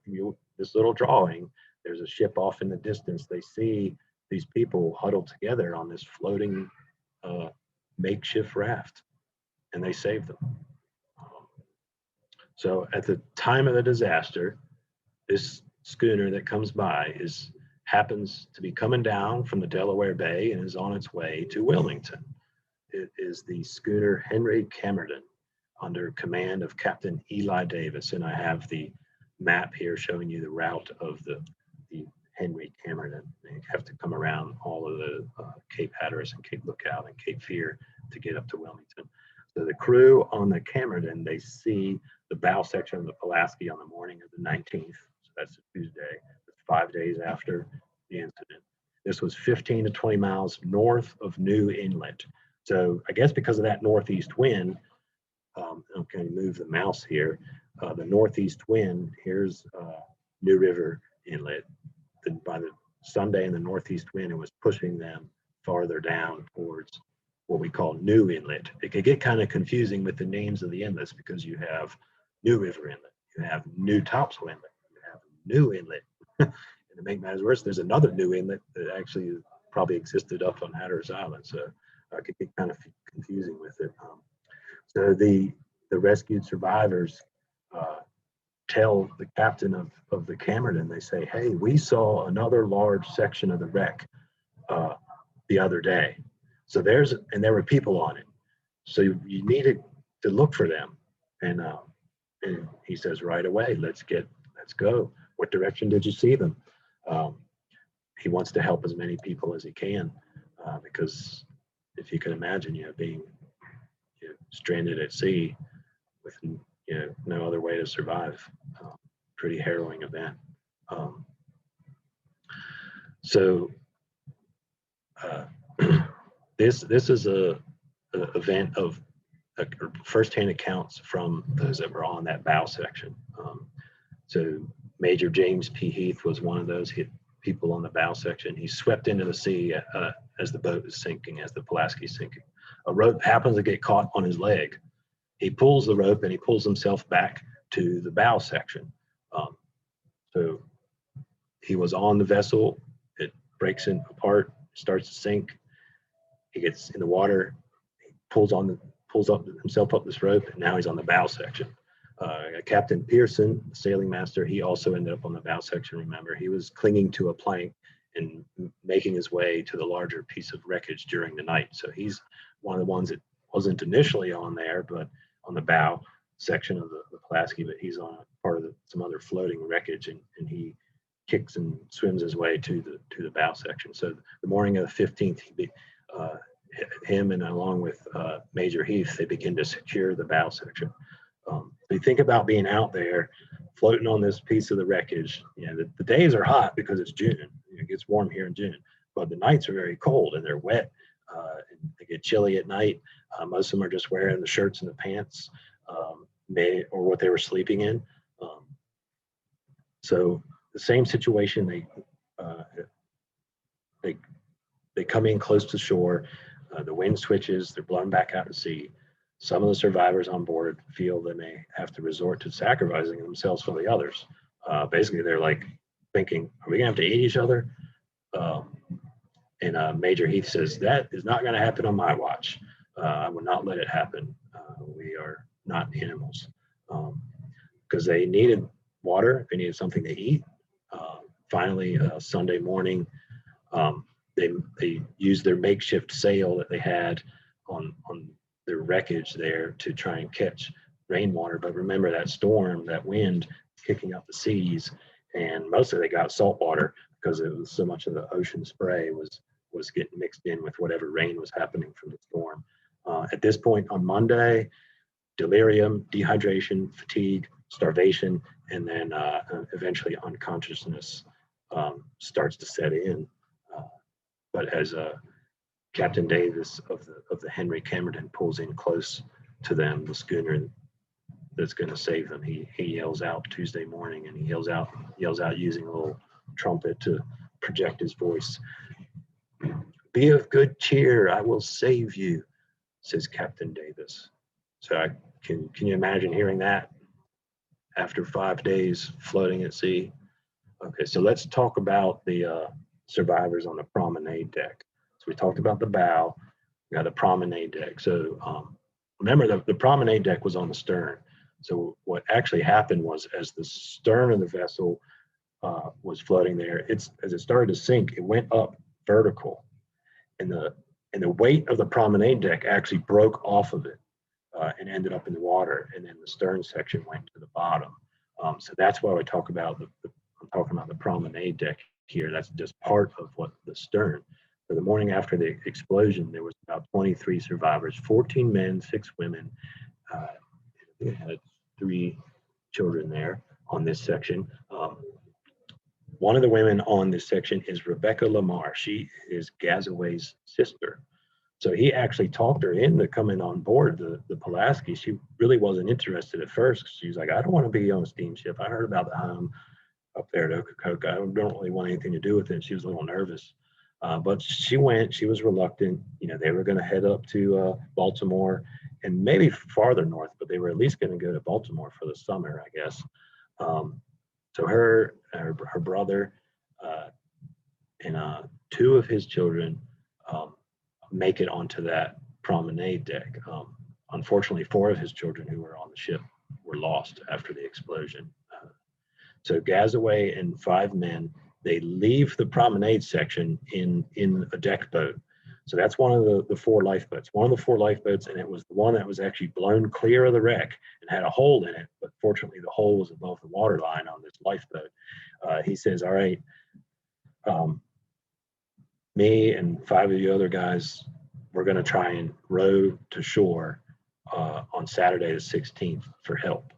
this little drawing, there's a ship off in the distance. They see these people huddled together on this floating makeshift raft, and they save them. So at the time of the disaster, this schooner that comes by happens to be coming down from the Delaware Bay and is on its way to Wilmington. It is the schooner Henry Camerton under command of Captain Eli Davis, and I have the map here showing you the route of the Henry Camerton. You have to come around all of the Cape Hatteras and Cape Lookout and Cape Fear to get up to Wilmington. So the crew on the Camerton, they see the bow section of the Pulaski on the morning of the 19th. So that's a Tuesday. That's 5 days after the incident. This was 15 to 20 miles north of New Inlet. So I guess because of that northeast wind, okay, move the mouse here. The northeast wind, here's New River Inlet. By the Sunday in the northeast wind, it was pushing them farther down towards what we call New Inlet. It could get kind of confusing with the names of the inlets because you have New River Inlet, you have New Topsail Inlet, you have New Inlet. And to make matters worse, there's another New Inlet that actually probably existed up on Hatteras Island. So it could get kind of confusing with it. So the rescued survivors tell the captain of the Camerton, they say, "Hey, we saw another large section of the wreck the other day. So there were people on it. So you needed to look for them." And he says, "Right away, let's go. What direction did you see them?" He wants to help as many people as he can because if you can imagine, being stranded at sea with no other way to survive. Pretty harrowing event. So this is a event of firsthand accounts from those that were on that bow section. So Major James P. Heath was one of those people on the bow section. He swept into the sea as the boat is sinking, as the Pulaski is sinking. A rope happens to get caught on his leg. He pulls the rope and he pulls himself back to the bow section. So he was on the vessel. It breaks apart, starts to sink. He gets in the water. He pulls himself up this rope, and now he's on the bow section. Captain Pearson, the sailing master, he also ended up on the bow section. Remember, he was clinging to a plank and making his way to the larger piece of wreckage during the night. So he's one of the ones that wasn't initially on there, but on the bow section of the Pulaski, but he's on part of some other floating wreckage, and he kicks and swims his way to the bow section. So the morning of the 15th, him and along with Major Heath, they begin to secure the bow section. So you think about being out there floating on this piece of the wreckage. The days are hot because it's June. It gets warm here in June, but the nights are very cold and they're wet. And they get chilly at night. Most of them are just wearing the shirts and the pants, or what they were sleeping in. So the same situation. They come in close to shore. The wind switches. They're blown back out to sea. Some of the survivors on board feel they may have to resort to sacrificing themselves for the others. Basically, they're like thinking, "Are we gonna have to eat each other?" And Major Heath says, "That is not going to happen on my watch. I will not let it happen. We are not animals." Because they needed water, they needed something to eat. Finally, Sunday morning, they used their makeshift sail that they had on their wreckage there to try and catch rainwater. But remember that storm, that wind kicking up the seas, and mostly they got salt water because it was so much of the ocean spray was getting mixed in with whatever rain was happening from the storm. At this point on Monday, delirium, dehydration, fatigue, starvation, and then eventually unconsciousness starts to set in. But as Captain Davis of the Henry Camerton pulls in close to them, the schooner that's going to save them, he yells out Tuesday morning, and he yells out using a little trumpet to project his voice. "Be of good cheer, I will save you," says Captain Davis. So can you imagine hearing that after 5 days floating at sea? Okay, so let's talk about the survivors on the promenade deck. So we talked about the bow, we got the promenade deck. So remember the promenade deck was on the stern. So what actually happened was, as the stern of the vessel was floating there, as it started to sink, it went up vertical, and the weight of the promenade deck actually broke off of it and ended up in the water, and then the stern section went to the bottom. So that's why we talk about I'm talking about the promenade deck here. That's just part of what the stern. So the morning after the explosion, there was about 23 survivors, 14 men, 6 women. I think it had 3 children there on this section. One of the women on this section is Rebecca Lamar. She is Gazaway's sister. So he actually talked her into coming on board the Pulaski. She really wasn't interested at first. She was like, "I don't want to be on a steamship. I heard about the home up there at Ocracoke. I don't really want anything to do with it." She was a little nervous. But she went. She was reluctant. They were going to head up to Baltimore and maybe farther north, but they were at least going to go to Baltimore for the summer, I guess. So her brother and 2 of his children make it onto that promenade deck. Unfortunately, 4 of his children who were on the ship were lost after the explosion. So Gazaway and 5 men, they leave the promenade section in a deck boat. So that's one of the 4 lifeboats. One of the 4 lifeboats, and it was the one that was actually blown clear of the wreck and had a hole in it. But fortunately, the hole was above the water line on this lifeboat. He says, "All right, me and 5 of the other guys, we're going to try and row to shore on Saturday the 16th for help.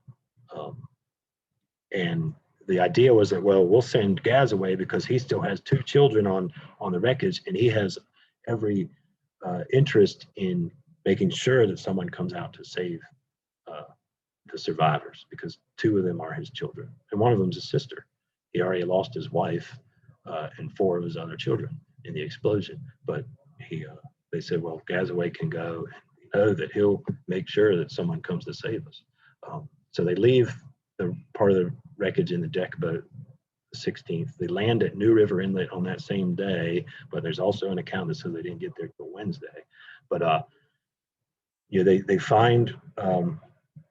And the idea was that, well, we'll send Gaz away because he still has 2 children on the wreckage, and he has every interest in making sure that someone comes out to save the survivors, because 2 of them are his children, and one of them's his sister. He already lost his wife and 4 of his other children in the explosion. But they said, well, Gazaway can go, and we know that he'll make sure that someone comes to save us. So they leave the part of the wreckage in the deck boat the 16th. They land at New River Inlet on that same day, but there's also an account that says they didn't get there till Wednesday. But they find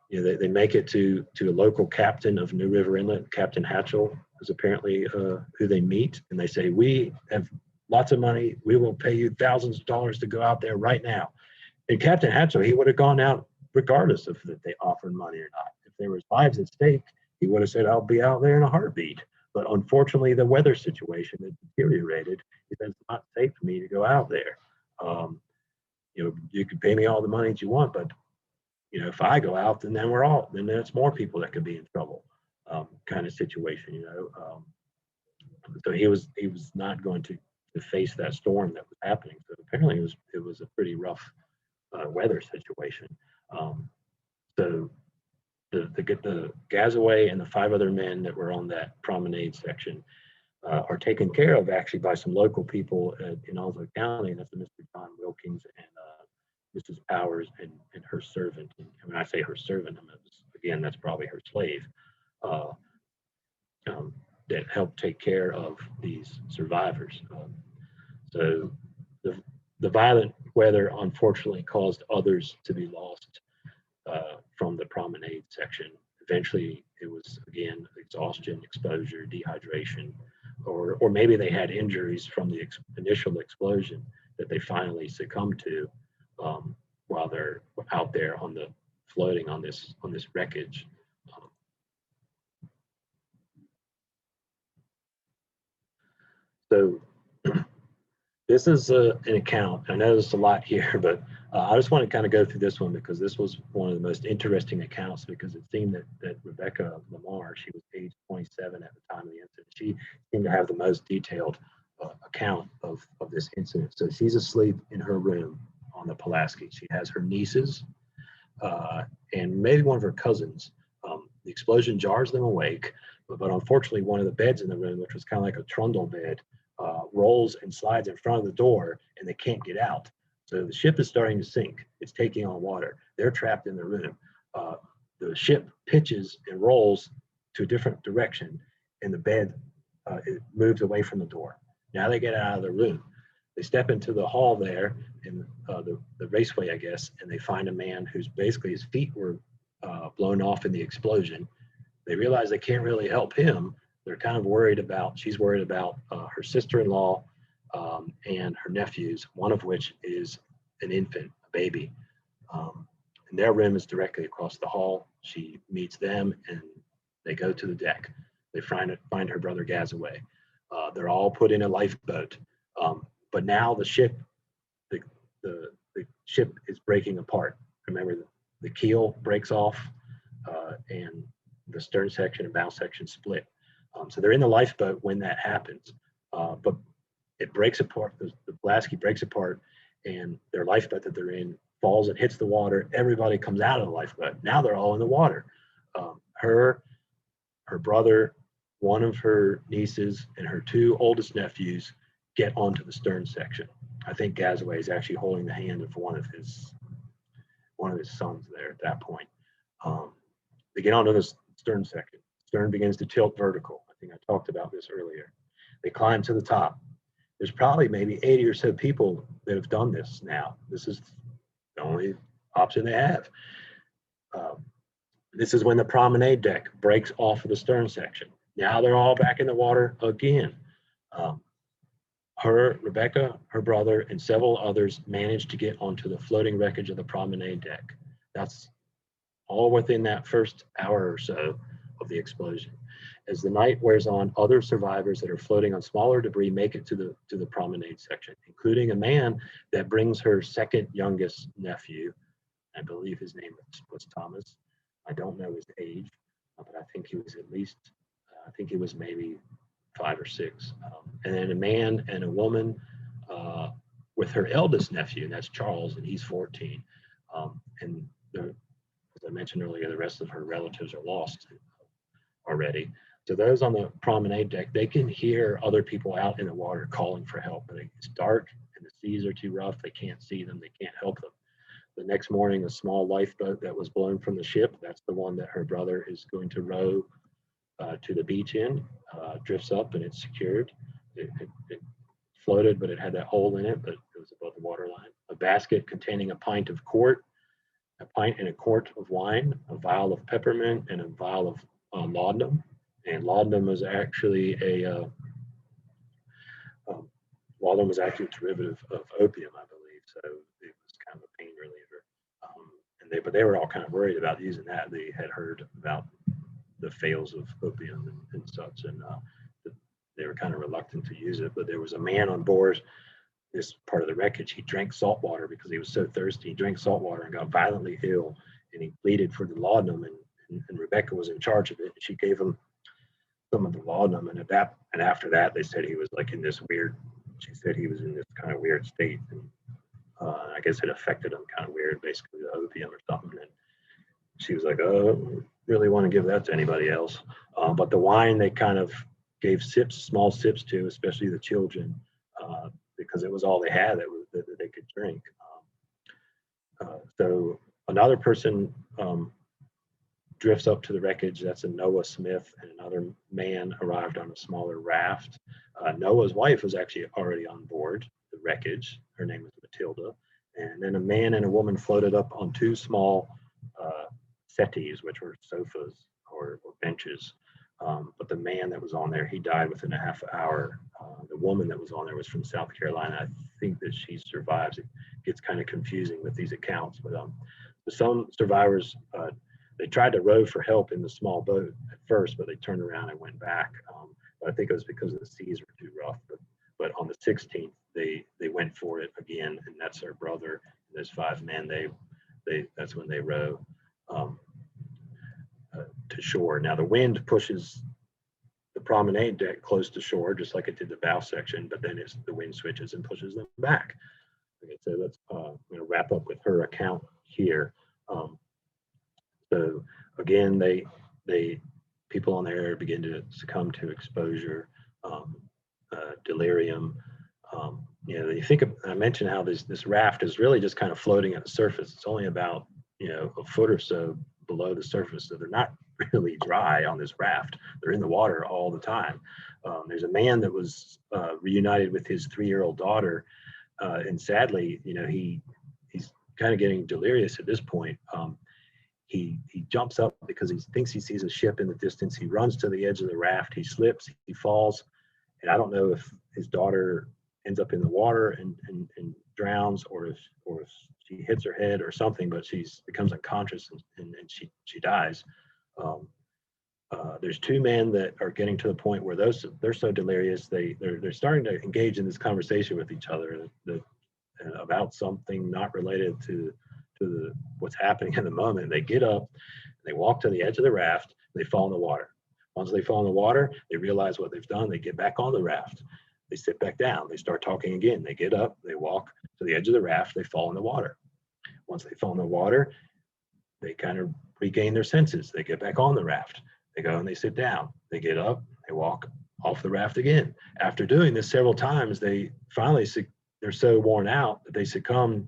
they make it to a local captain of New River Inlet, Captain Hatchell, is apparently who they meet, and they say, we have lots of money, we will pay you thousands of dollars to go out there right now. And Captain Hatchell, he would have gone out regardless of that they offered money or not. If there was lives at stake, he would have said, I'll be out there in a heartbeat. But unfortunately, the weather situation had deteriorated. He said, it's not safe for me to go out there. You can pay me all the money that you want, but if I go out, then there's more people that could be in trouble, kind of situation. So he was not going to face that storm that was happening. So apparently it was a pretty rough weather situation. So the Gazaway and the 5 other men that were on that promenade section are taken care of actually by some local people in Onslow County. And that's Mr. John Wilkins and Mrs. Powers and her servant. And when I say her servant, again, that's probably her slave that helped take care of these survivors. So the violent weather unfortunately caused others to be lost from the promenade section. Eventually, it was, again, exhaustion, exposure, dehydration, or maybe they had injuries from the initial explosion that they finally succumbed to while they're out there floating on this wreckage. So this is an account. I know there's a lot here, but I just want to kind of go through this one because this was one of the most interesting accounts, because it seemed that Rebecca Lamar, she was age 27 at the time of the incident. She seemed to have the most detailed account of this incident. So she's asleep in her room on the Pulaski. She has her nieces and maybe one of her cousins. The explosion jars them awake, but unfortunately one of the beds in the room, which was kind of like a trundle bed, rolls and slides in front of the door, and they can't get out. So the ship is starting to sink. It's taking on water. They're trapped in the room. The ship pitches and rolls to a different direction, and the bed it moves away from the door. Now they get out of the room. They step into the hall there in the raceway, I guess, and they find a man who's basically his feet were blown off in the explosion. They realize they can't really help him. They're kind of she's worried about her sister-in-law and her nephews, one of which is an infant, a baby. And their room is directly across the hall. She meets them and they go to the deck. They find her brother Gazaway. They're all put in a lifeboat. But now the ship is breaking apart. Remember, the keel breaks off and the stern section and bow section split. So they're in the lifeboat when that happens, but it breaks apart. The Pulaski breaks apart, and their lifeboat that they're in falls and hits the water. Everybody comes out of the lifeboat. Now they're all in the water. Her brother, one of her nieces, and her 2 oldest nephews get onto the stern section. I think Gazaway is actually holding the hand of one of his sons there at that point. They get onto the stern section. Stern begins to tilt vertical. I think I talked about this earlier. They climb to the top. There's probably maybe 80 or so people that have done this now. This is the only option they have. This is when the promenade deck breaks off of the stern section. Now they're all back in the water again. Rebecca, her brother, and several others managed to get onto the floating wreckage of the promenade deck. That's all within that first hour or so of the explosion. As the night wears on, other survivors that are floating on smaller debris make it to the promenade section, including a man that brings her second youngest nephew. I believe his name was Thomas. I don't know his age, but I think he was at least, I think he was maybe 5 or 6. And then a man and a woman with her eldest nephew, and that's Charles, and he's 14. And as I mentioned earlier, the rest of her relatives are lost already. So those on the promenade deck, they can hear other people out in the water calling for help, but it's dark and the seas are too rough. They can't see them. They can't help them. The next morning, a small lifeboat that was blown from the ship, that's the one that her brother is going to row to the beach in, drifts up and it's secured. It floated, but it had that hole in it, but it was above the waterline. A basket containing a pint of quart, a pint and a quart of wine, a vial of peppermint, and a vial of laudanum. And laudanum was actually a a derivative of opium, I believe. So it was kind of a pain reliever. But they were all kind of worried about using that. They had heard about the fails of opium and such, and they were kind of reluctant to use it. But there was a man on board this part of the wreckage. He drank salt water because he was so thirsty. He drank salt water and got violently ill, and he pleaded for the laudanum, and Rebecca was in charge of it, and she gave him some of the laudanum, and after that, they said he was like in this weird. She said he was in this kind of weird state, and I guess it affected him kind of weird, basically the opium or something. And she was like, "Oh, really want to give that to anybody else?" But the wine they kind of gave small sips to, especially the children, because it was all they had that they could drink. So another person drifts up to the wreckage. That's a Noah Smith, and another man arrived on a smaller raft. Noah's wife was actually already on board the wreckage. Her name was Matilda. And then a man and a woman floated up on 2 small settees, which were sofas or benches. But the man that was on there, he died within a half hour. The woman that was on there was from South Carolina. I think that she survives. It gets kind of confusing with these accounts. But some survivors, they tried to row for help in the small boat at first, but they turned around and went back. But I think it was because the seas were too rough. But on the 16th, they went for it again, and that's her brother. And those 5 men. That's when they row to shore. Now the wind pushes the promenade deck close to shore, just like it did the bow section. But then the wind switches and pushes them back. Okay, so let's I'm going to wrap up with her account here. So again, people on there begin to succumb to exposure, delirium. You think I mentioned how this raft is really just kind of floating at the surface. It's only about a foot or so below the surface, so they're not really dry on this raft. They're in the water all the time. There's a man that was reunited with his 3-year-old daughter, and sadly, he's kind of getting delirious at this point. He jumps up because he thinks he sees a ship in the distance. He runs to the edge of the raft. He slips. He falls, and I don't know if his daughter ends up in the water and drowns, or if she hits her head or something. But she becomes unconscious and she dies. There's 2 men that are getting to the point where they're so delirious they're starting to engage in this conversation with each other about something not related to what's happening in the moment. They get up, they walk to the edge of the raft, they fall in the water. Once they fall in the water, they realize what they've done. They get back on the raft. They sit back down. They start talking again. They get up, they walk to the edge of the raft, they fall in the water. Once they fall in the water, they kind of regain their senses. They get back on the raft. They go and they sit down. They get up, they walk off the raft again. After doing this several times, they're so worn out that they succumb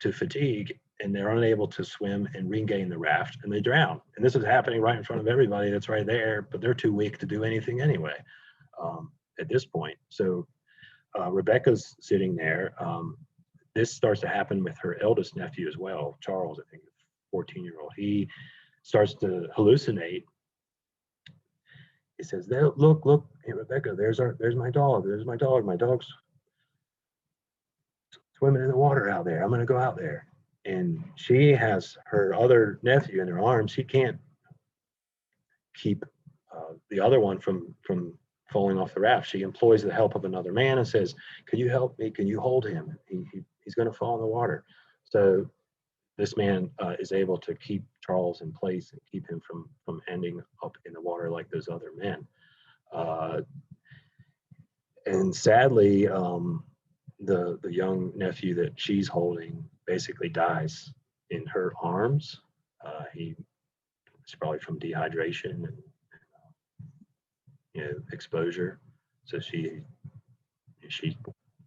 to fatigue, and they're unable to swim and regain the raft, and they drown. And this is happening right in front of everybody that's right there, but they're too weak to do anything anyway at this point. So Rebecca's sitting there. This starts to happen with her eldest nephew as well, Charles, I think, 14-year-old. He starts to hallucinate. He says, look, hey, Rebecca, there's my dog. There's my dog. My dog's swimming in the water out there. I'm going to go out there. And she has her other nephew in her arms. She can't keep the other one from falling off the raft. She employs the help of another man and says, "Can you help me? Can you hold him? He's going to fall in the water." So this man is able to keep Charles in place and keep him from ending up in the water like those other men. And sadly, the young nephew that she's holding basically dies in her arms. He was probably from dehydration and exposure. So she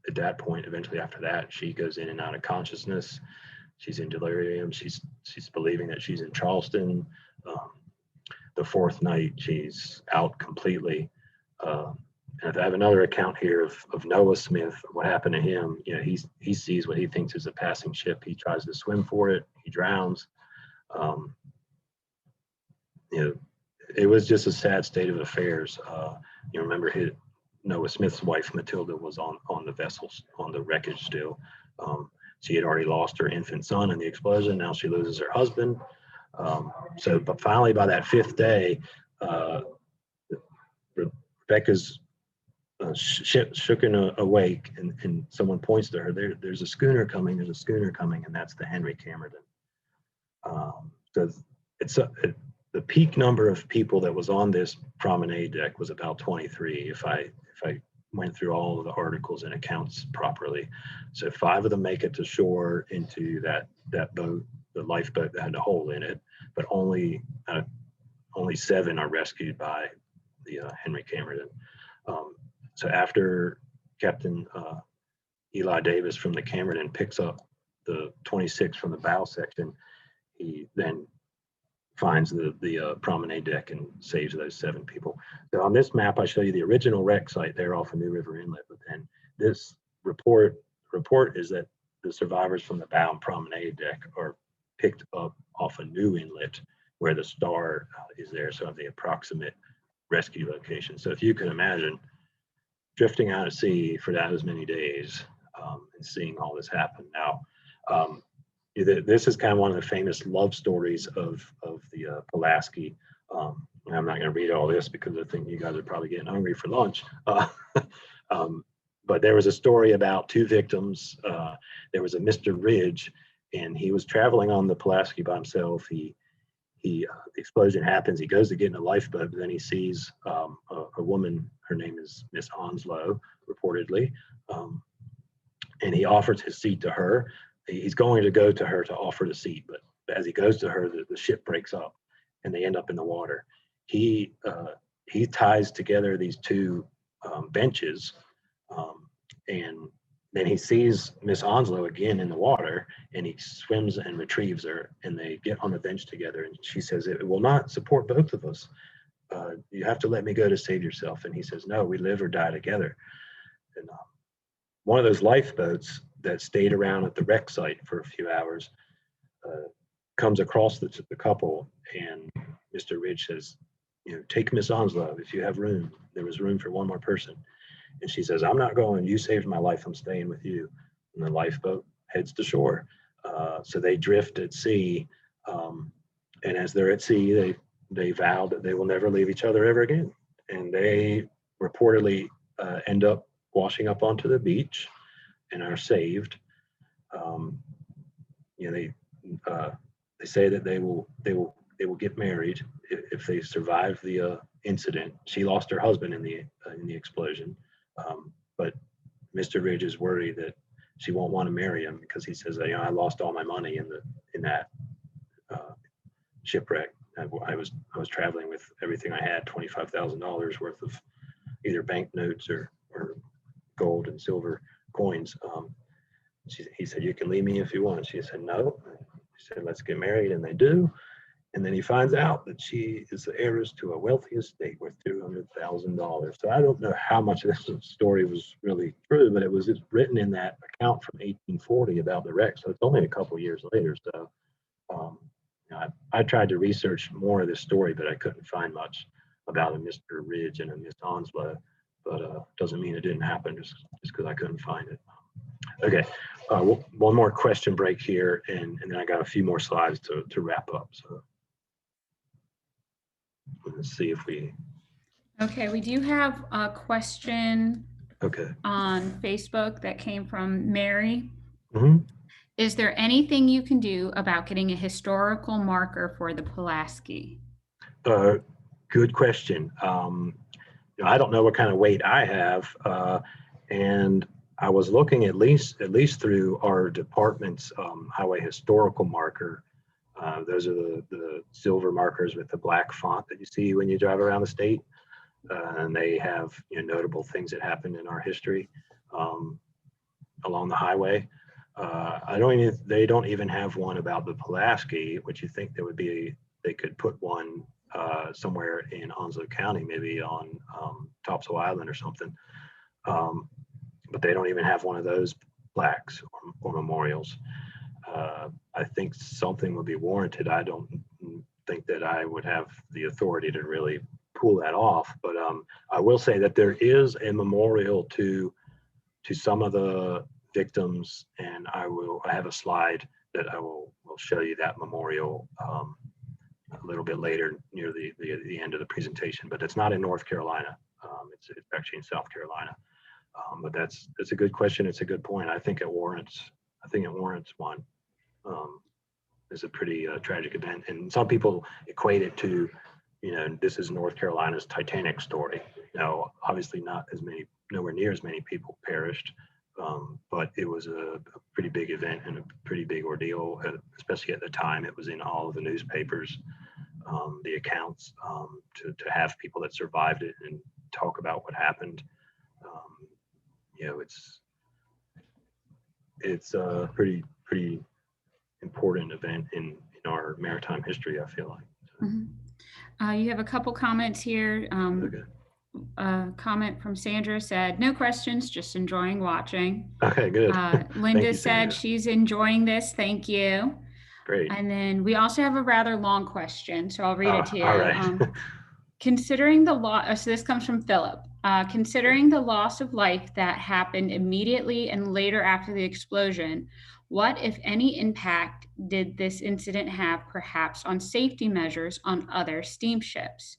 at that point, eventually after that, she goes in and out of consciousness. She's in delirium. She's believing that she's in Charleston. The fourth night, she's out completely. And I have another account here of Noah Smith. What happened to him? He sees what he thinks is a passing ship. He tries to swim for it. He drowns. It was just a sad state of affairs. Remember Noah Smith's wife Matilda was on the vessel, on the wreckage still. She had already lost her infant son in the explosion. Now she loses her husband. But finally, by that fifth day, Rebecca's ship shook in a wake, and someone points to her. There's a schooner coming. There's a schooner coming, and that's the Henry Camerton. So the peak number of people that was on this promenade deck was about 23. If I went through all of the articles and accounts properly, so 5 of them make it to shore into that boat, the lifeboat that had a hole in it, but only 7 are rescued by the Henry Camerton. So after Captain Eli Davis from the Camerton picks up the 26 from the bow section, he then finds the promenade deck and saves those 7 people. So on this map, I show you the original wreck site there off of New River Inlet. But then this report is that the survivors from the bow and promenade deck are picked up off a new inlet where the Star is there, so the approximate rescue location. So if you can imagine drifting out at sea for that as many days and seeing all this happen. Now, this is kind of one of the famous love stories of the Pulaski. I'm not going to read all this because I think you guys are probably getting hungry for lunch. But there was a story about 2 victims. There was a Mr. Ridge, and he was traveling on the Pulaski by himself. The explosion happens. He goes to get in a lifeboat, but then he sees a woman. Her name is Miss Onslow, reportedly, and he offers his seat to her. He's going to go to her to offer the seat, but as he goes to her, the ship breaks up, and they end up in the water. He ties together these 2 benches, and then he sees Miss Onslow again in the water, and he swims and retrieves her, and they get on the bench together. And she says, "It will not support both of us. You have to let me go to save yourself." And he says, "No, we live or die together." And one of those lifeboats that stayed around at the wreck site for a few hours comes across the couple, and Mr. Ridge says, "Take Miss Onslow if you have room." There was room for one more person. And she says, "I'm not going. You saved my life. I'm staying with you." And the lifeboat heads to shore. So they drift at sea. And as they're at sea, they vow that they will never leave each other ever again. And they reportedly end up washing up onto the beach and are saved. They say that they will get married if they survive the incident. She lost her husband in the explosion. But Mr. Ridge is worried that she won't want to marry him because he says, "I lost all my money in that shipwreck. I was traveling with everything I had, $25,000 worth of either banknotes or gold and silver coins." He said, "You can leave me if you want." She said, "No." He said, "Let's get married," and they do. And then he finds out that she is the heiress to a wealthy estate worth $200,000. So I don't know how much of this story was really true, but it was just written in that account from 1840 about the wreck. So it's only a couple years later. So I tried to research more of this story, but I couldn't find much about a Mr. Ridge and a Miss Onslow. But doesn't mean it didn't happen just because I couldn't find it. Okay, one more question break here, and then I got a few more slides to wrap up. So let's see if we. Okay, we do have a question Okay. on Facebook that came from Mary. Mm-hmm. Is there anything you can do about getting a historical marker for the Pulaski? Good question. I don't know what kind of weight I have, and I was looking at least through our department's highway historical marker. Those are the silver markers with the black font that you see when you drive around the state, and they have notable things that happened in our history along the highway. They don't even have one about the Pulaski, which you think they could put one somewhere in Onslow County, maybe on Topsail Island or something. But they don't even have one of those plaques or memorials. I think something would be warranted. I don't think that I would have the authority to really pull that off, but I will say that there is a memorial to some of the victims, and I have a slide that I will show you that memorial a little bit later near the end of the presentation. But it's not in North Carolina. It's actually in South Carolina. But that's a good question. It's a good point. I think it warrants one. It's a pretty tragic event, and some people equate it to, this is North Carolina's Titanic story. Obviously nowhere near as many people perished, but it was a pretty big event and a pretty big ordeal, especially at the time. It was in all of the newspapers, the accounts, to have people that survived it and talk about what happened. It's a pretty important event in our maritime history, I feel like. Mm-hmm. You have a couple comments here. Okay. A comment from Sandra said, "No questions, just enjoying watching." Okay, good. Linda you, said Sandra. she's enjoying this. Thank you. Great. And then we also have a rather long question, so I'll read it to you. All right. Considering the loss, so this comes from Philip. Considering the loss of life that happened immediately and later after the explosion, what, if any, impact did this incident have perhaps on safety measures on other steamships?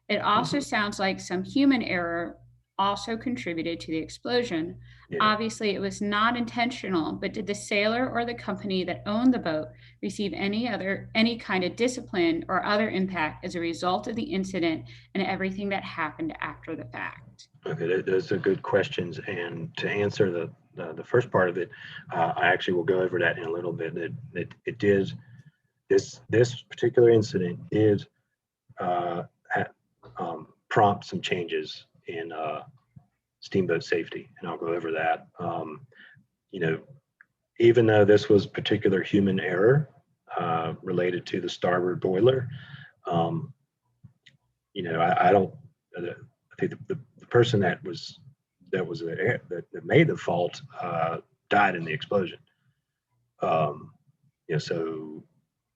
It also sounds like some human error also contributed to the explosion. Yeah. Obviously, it was not intentional, but did the sailor or the company that owned the boat receive any kind of discipline or other impact as a result of the incident and everything that happened after the fact? Okay, those are good questions. And to answer the first part of it, I actually will go over that in a little bit. It did, this particular incident did prompt some changes in steamboat safety, and I'll go over that. Even though this was particular human error related to the starboard boiler, I think the person that made the fault died in the explosion. So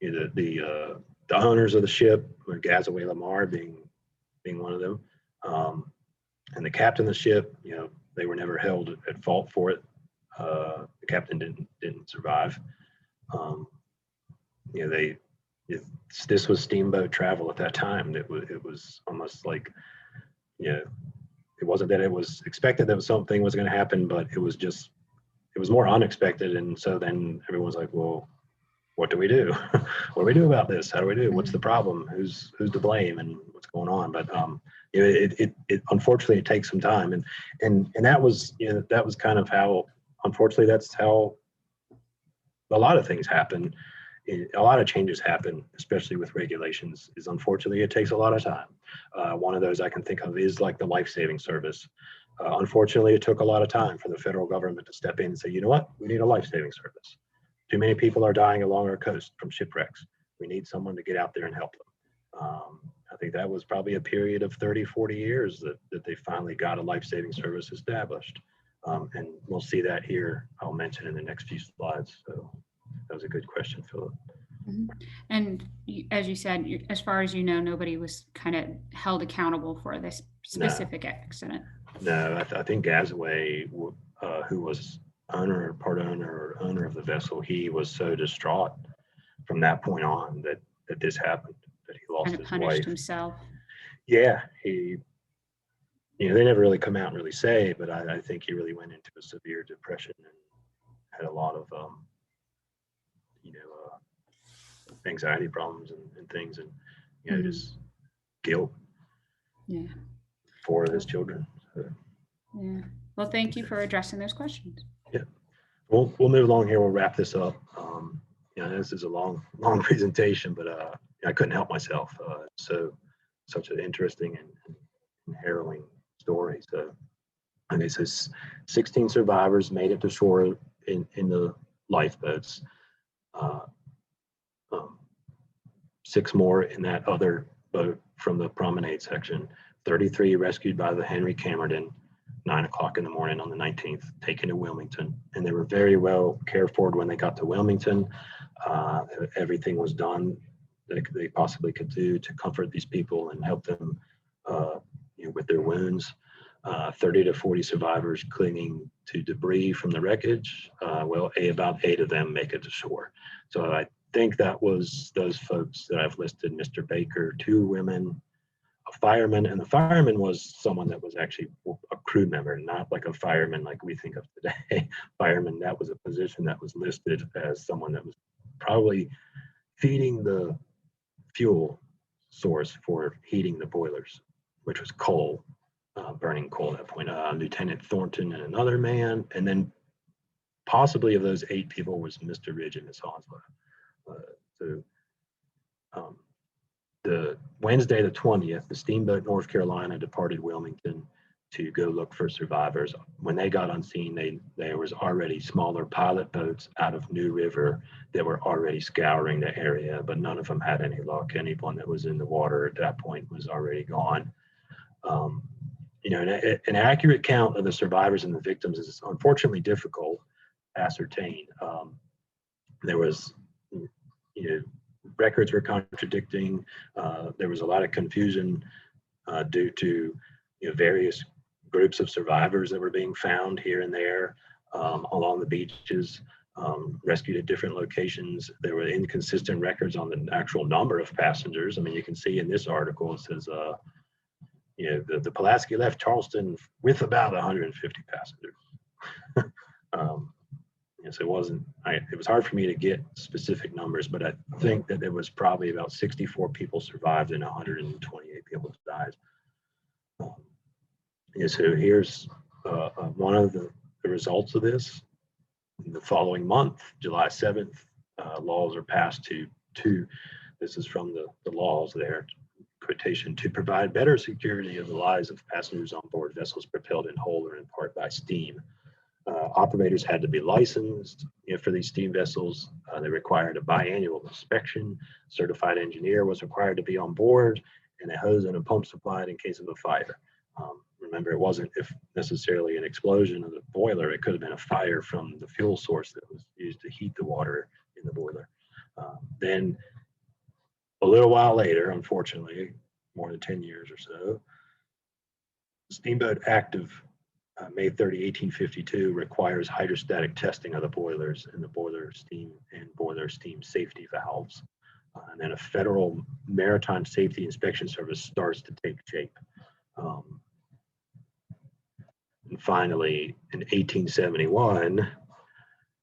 the owners of the ship, Gazaway Lamar being one of them, and the captain of the ship, they were never held at fault for it. The captain didn't survive. This was steamboat travel at that time. It was almost like, it wasn't that it was expected that something was going to happen, but it was more unexpected. And so then everyone's like, well, what do we do? What do we do about this? How do we do? What's the problem? Who's to blame, and what's going on? But it unfortunately it takes some time, and that was kind of how, unfortunately, that's how a lot of things happen. A lot of changes happen, especially with regulations. Is unfortunately it takes a lot of time. One of those I can think of is like the life-saving service. Unfortunately, it took a lot of time for the federal government to step in and say, you know what, we need a life-saving service. Too many people are dying along our coast from shipwrecks. We need someone to get out there and help them. I think that was probably a period of 30, 40 years that they finally got a life-saving service established. And we'll see that here, I'll mention in the next few slides. So that was a good question, Philip. And as you said, as far as you know, nobody was kind of held accountable for this specific accident. No, I think Gazaway, who was owner of the vessel, he was so distraught from that point on that this happened, that he lost his wife. Himself. Yeah, they never really come out and really say, but I think he really went into a severe depression and had a lot of anxiety problems and things, and Mhm. just guilt Yeah. for his children. So, Yeah. Well, thank you for addressing those questions. yeah, we'll move along here. We'll wrap this up. This is a long presentation, but I couldn't help myself. Such an interesting and harrowing story. So, and it says 16 survivors made it to shore in the lifeboats. Uh, um, 6 more in that other boat from the promenade section. 33 rescued by the Henry Camerton, 9 o'clock in the morning on the 19th, taken to Wilmington. And they were very well cared for when they got to Wilmington. Everything was done that they possibly could do to comfort these people and help them with their wounds. 30 to 40 survivors clinging to debris from the wreckage. About 8 of them make it to shore. So I think that was those folks that I've listed: Mr. Baker, 2 women, a fireman, and the fireman was someone that was actually a crew member, not like a fireman like we think of today. Fireman, that was a position that was listed as someone that was probably feeding the fuel source for heating the boilers, which was coal, burning coal at that point. Lieutenant Thornton and another man, and then possibly of those 8 people was Mr. Ridge and Miss Honslow. The Wednesday the 20th, the steamboat North Carolina departed Wilmington to go look for survivors. When they got on scene, there was already smaller pilot boats out of New River that were already scouring the area, but none of them had any luck. Anyone that was in the water at that point was already gone. An accurate count of the survivors and the victims is unfortunately difficult to ascertain. There was, records were contradicting. There was a lot of confusion due to various groups of survivors that were being found here and there along the beaches, rescued at different locations. There were inconsistent records on the actual number of passengers. I mean, you can see in this article, it says, the Pulaski left Charleston with about 150 passengers. So it was hard for me to get specific numbers, but I think that there was probably about 64 people survived and 128 people died. So here's one of the results of this. In the following month, July 7th, laws are passed this is from the laws there, quotation, to provide better security of the lives of passengers on board vessels propelled in whole or in part by steam. Operators had to be licensed for these steam vessels. They required a biannual inspection. Certified engineer was required to be on board, and a hose and a pump supplied in case of a fire. Remember, it wasn't necessarily an explosion of the boiler. It could have been a fire from the fuel source that was used to heat the water in the boiler. Then a little while later, unfortunately, more than 10 years or so, the Steamboat Act of May 30, 1852 requires hydrostatic testing of the boilers and the boiler steam safety valves. And then a federal maritime safety inspection service starts to take shape. And finally, in 1871,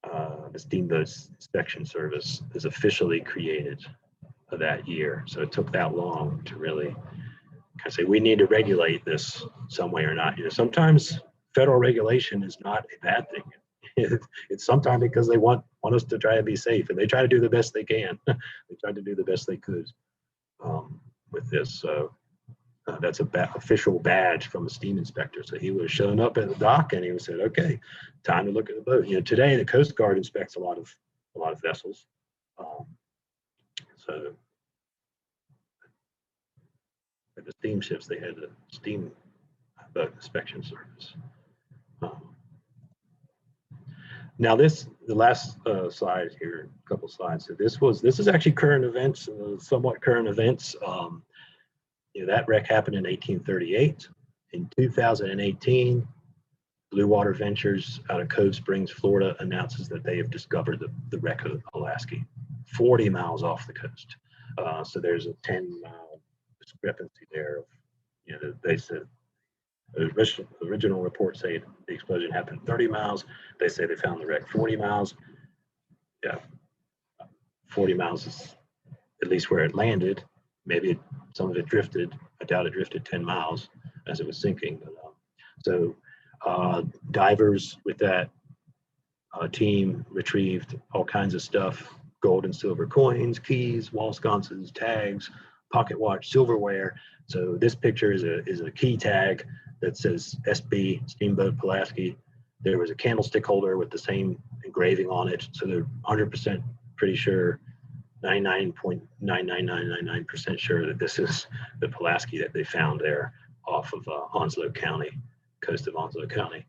the Steamboat Inspection Service is officially created that year. So it took that long to really kind of say, we need to regulate this some way or not. Sometimes federal regulation is not a bad thing. It's sometimes because they want us to try to be safe, and they try to do the best they can. They tried to do the best they could with this. So that's a official badge from a steam inspector. So he would have shown up at the dock and he would have said, okay, time to look at the boat. Today the Coast Guard inspects a lot of vessels. So at the steamships, they had a steam boat inspection service. Now the last slide here, a couple slides. So this is actually current events, somewhat current events. That wreck happened in 1838. In 2018, Blue Water Ventures out of Cove Springs, Florida, announces that they have discovered the wreck of the Pulaski, 40 miles off the coast. So there's a 10-mile discrepancy there. They said the original report say the explosion happened 30 miles. They say they found the wreck 40 miles. Yeah, 40 miles is at least where it landed. Maybe some of it drifted. I doubt it drifted 10 miles as it was sinking. But, so divers with that team retrieved all kinds of stuff: gold and silver coins, keys, wall sconces, tags, pocket watch, silverware. So this picture is a key tag that says SB, Steamboat Pulaski. There was a candlestick holder with the same engraving on it. So they're 100% pretty sure, 99.99999% sure that this is the Pulaski that they found there off of Onslow County, coast of Onslow County.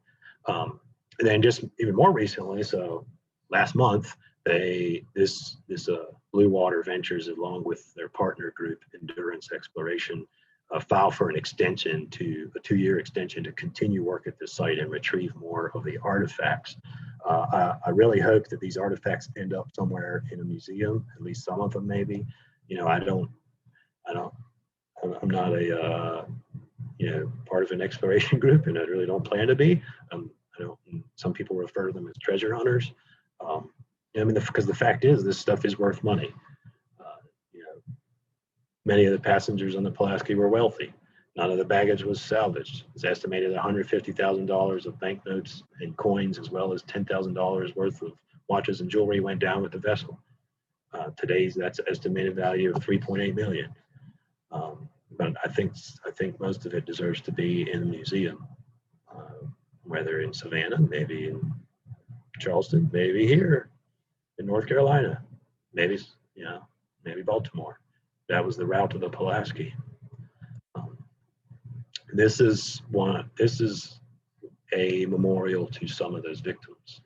And then just even more recently, so last month, this Blue Water Ventures, along with their partner group, Endurance Exploration, file for an extension, to a 2-year extension, to continue work at the site and retrieve more of the artifacts. I really hope that these artifacts end up somewhere in a museum, at least some of them maybe. You know, I'm not a part of an exploration group, and I really don't plan to be. Some people refer to them as treasure hunters. Because the fact is, this stuff is worth money. Many of the passengers on the Pulaski were wealthy. None of the baggage was salvaged. It's estimated $150,000 of banknotes and coins, as well as $10,000 worth of watches and jewelry, went down with the vessel. That's estimated value of $3.8 million. But I think most of it deserves to be in a museum, whether in Savannah, maybe in Charleston, maybe here in North Carolina, maybe Baltimore. That was the route of the Pulaski. This is a memorial to some of those victims.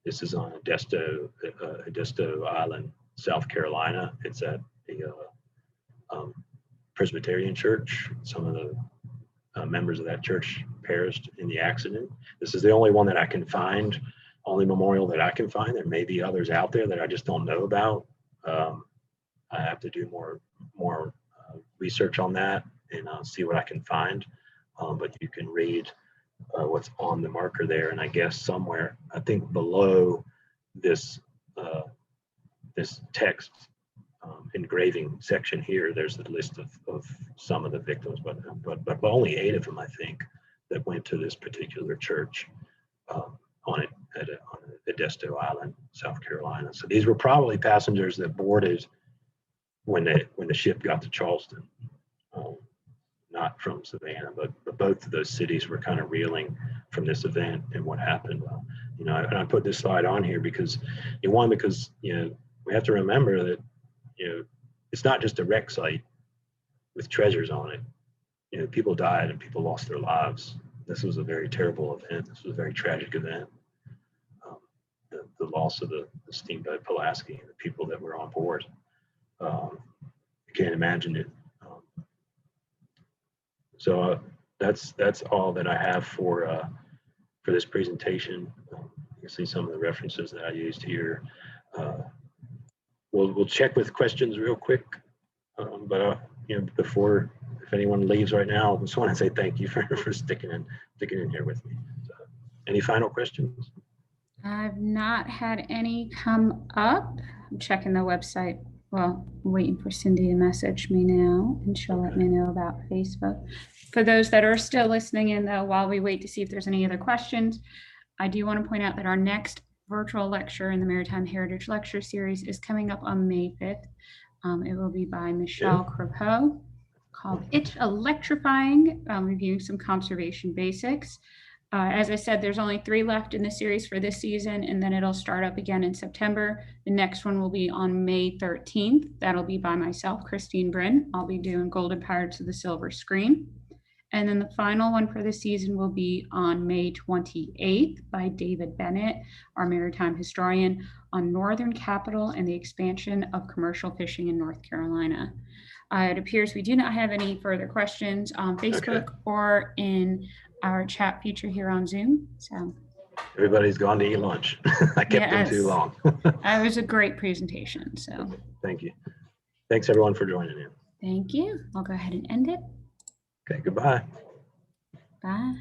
This is on Edisto Island, South Carolina. It's at the Presbyterian Church. Some of the members of that church perished in the accident. This is the only one that I can find, only memorial that I can find. There may be others out there that I just don't know about. I have to do more research on that and see what I can find. But you can read what's on the marker there, and I guess somewhere, I think below this text engraving section here, there's a list of some of the victims, but only 8 of them, I think, that went to this particular church on Edisto Island, South Carolina. So these were probably passengers that boarded when the ship got to Charleston, not from Savannah, but both of those cities were kind of reeling from this event and what happened. And I put this slide on here because we have to remember that it's not just a wreck site with treasures on it. People died and people lost their lives. This was a very terrible event. This was a very tragic event. The loss of the steamboat Pulaski and the people that were on board. I can't imagine it. So that's all that I have for this presentation. You can see some of the references that I used here. We'll check with questions real quick, but before, if anyone leaves right now, I just want to say thank you for sticking in here with me. So, any final questions? I've not had any come up. I'm checking the website. Well, I'm waiting for Cindy to message me now, and she'll let me know about Facebook. For those that are still listening in, though, while we wait to see if there's any other questions, I do want to point out that our next virtual lecture in the Maritime Heritage Lecture Series is coming up on May 5th. It will be by Michelle Crepeau, called It's Electrifying, reviewing some conservation basics. As I said, there's only 3 left in the series for this season, and then it'll start up again in September. The next one will be on May 13th. That'll be by myself, Christine Bryn. I'll be doing Golden Pirates of the Silver Screen. And then the final one for the season will be on May 28th by David Bennett, our maritime historian, on Northern Capital and the expansion of commercial fishing in North Carolina. It appears we do not have any further questions on Facebook or in our chat feature here on Zoom. So everybody's gone to eat lunch. I kept them too long. It was a great presentation. So thank you. Thanks everyone for joining in. Thank you. I'll go ahead and end it. Okay, goodbye. Bye.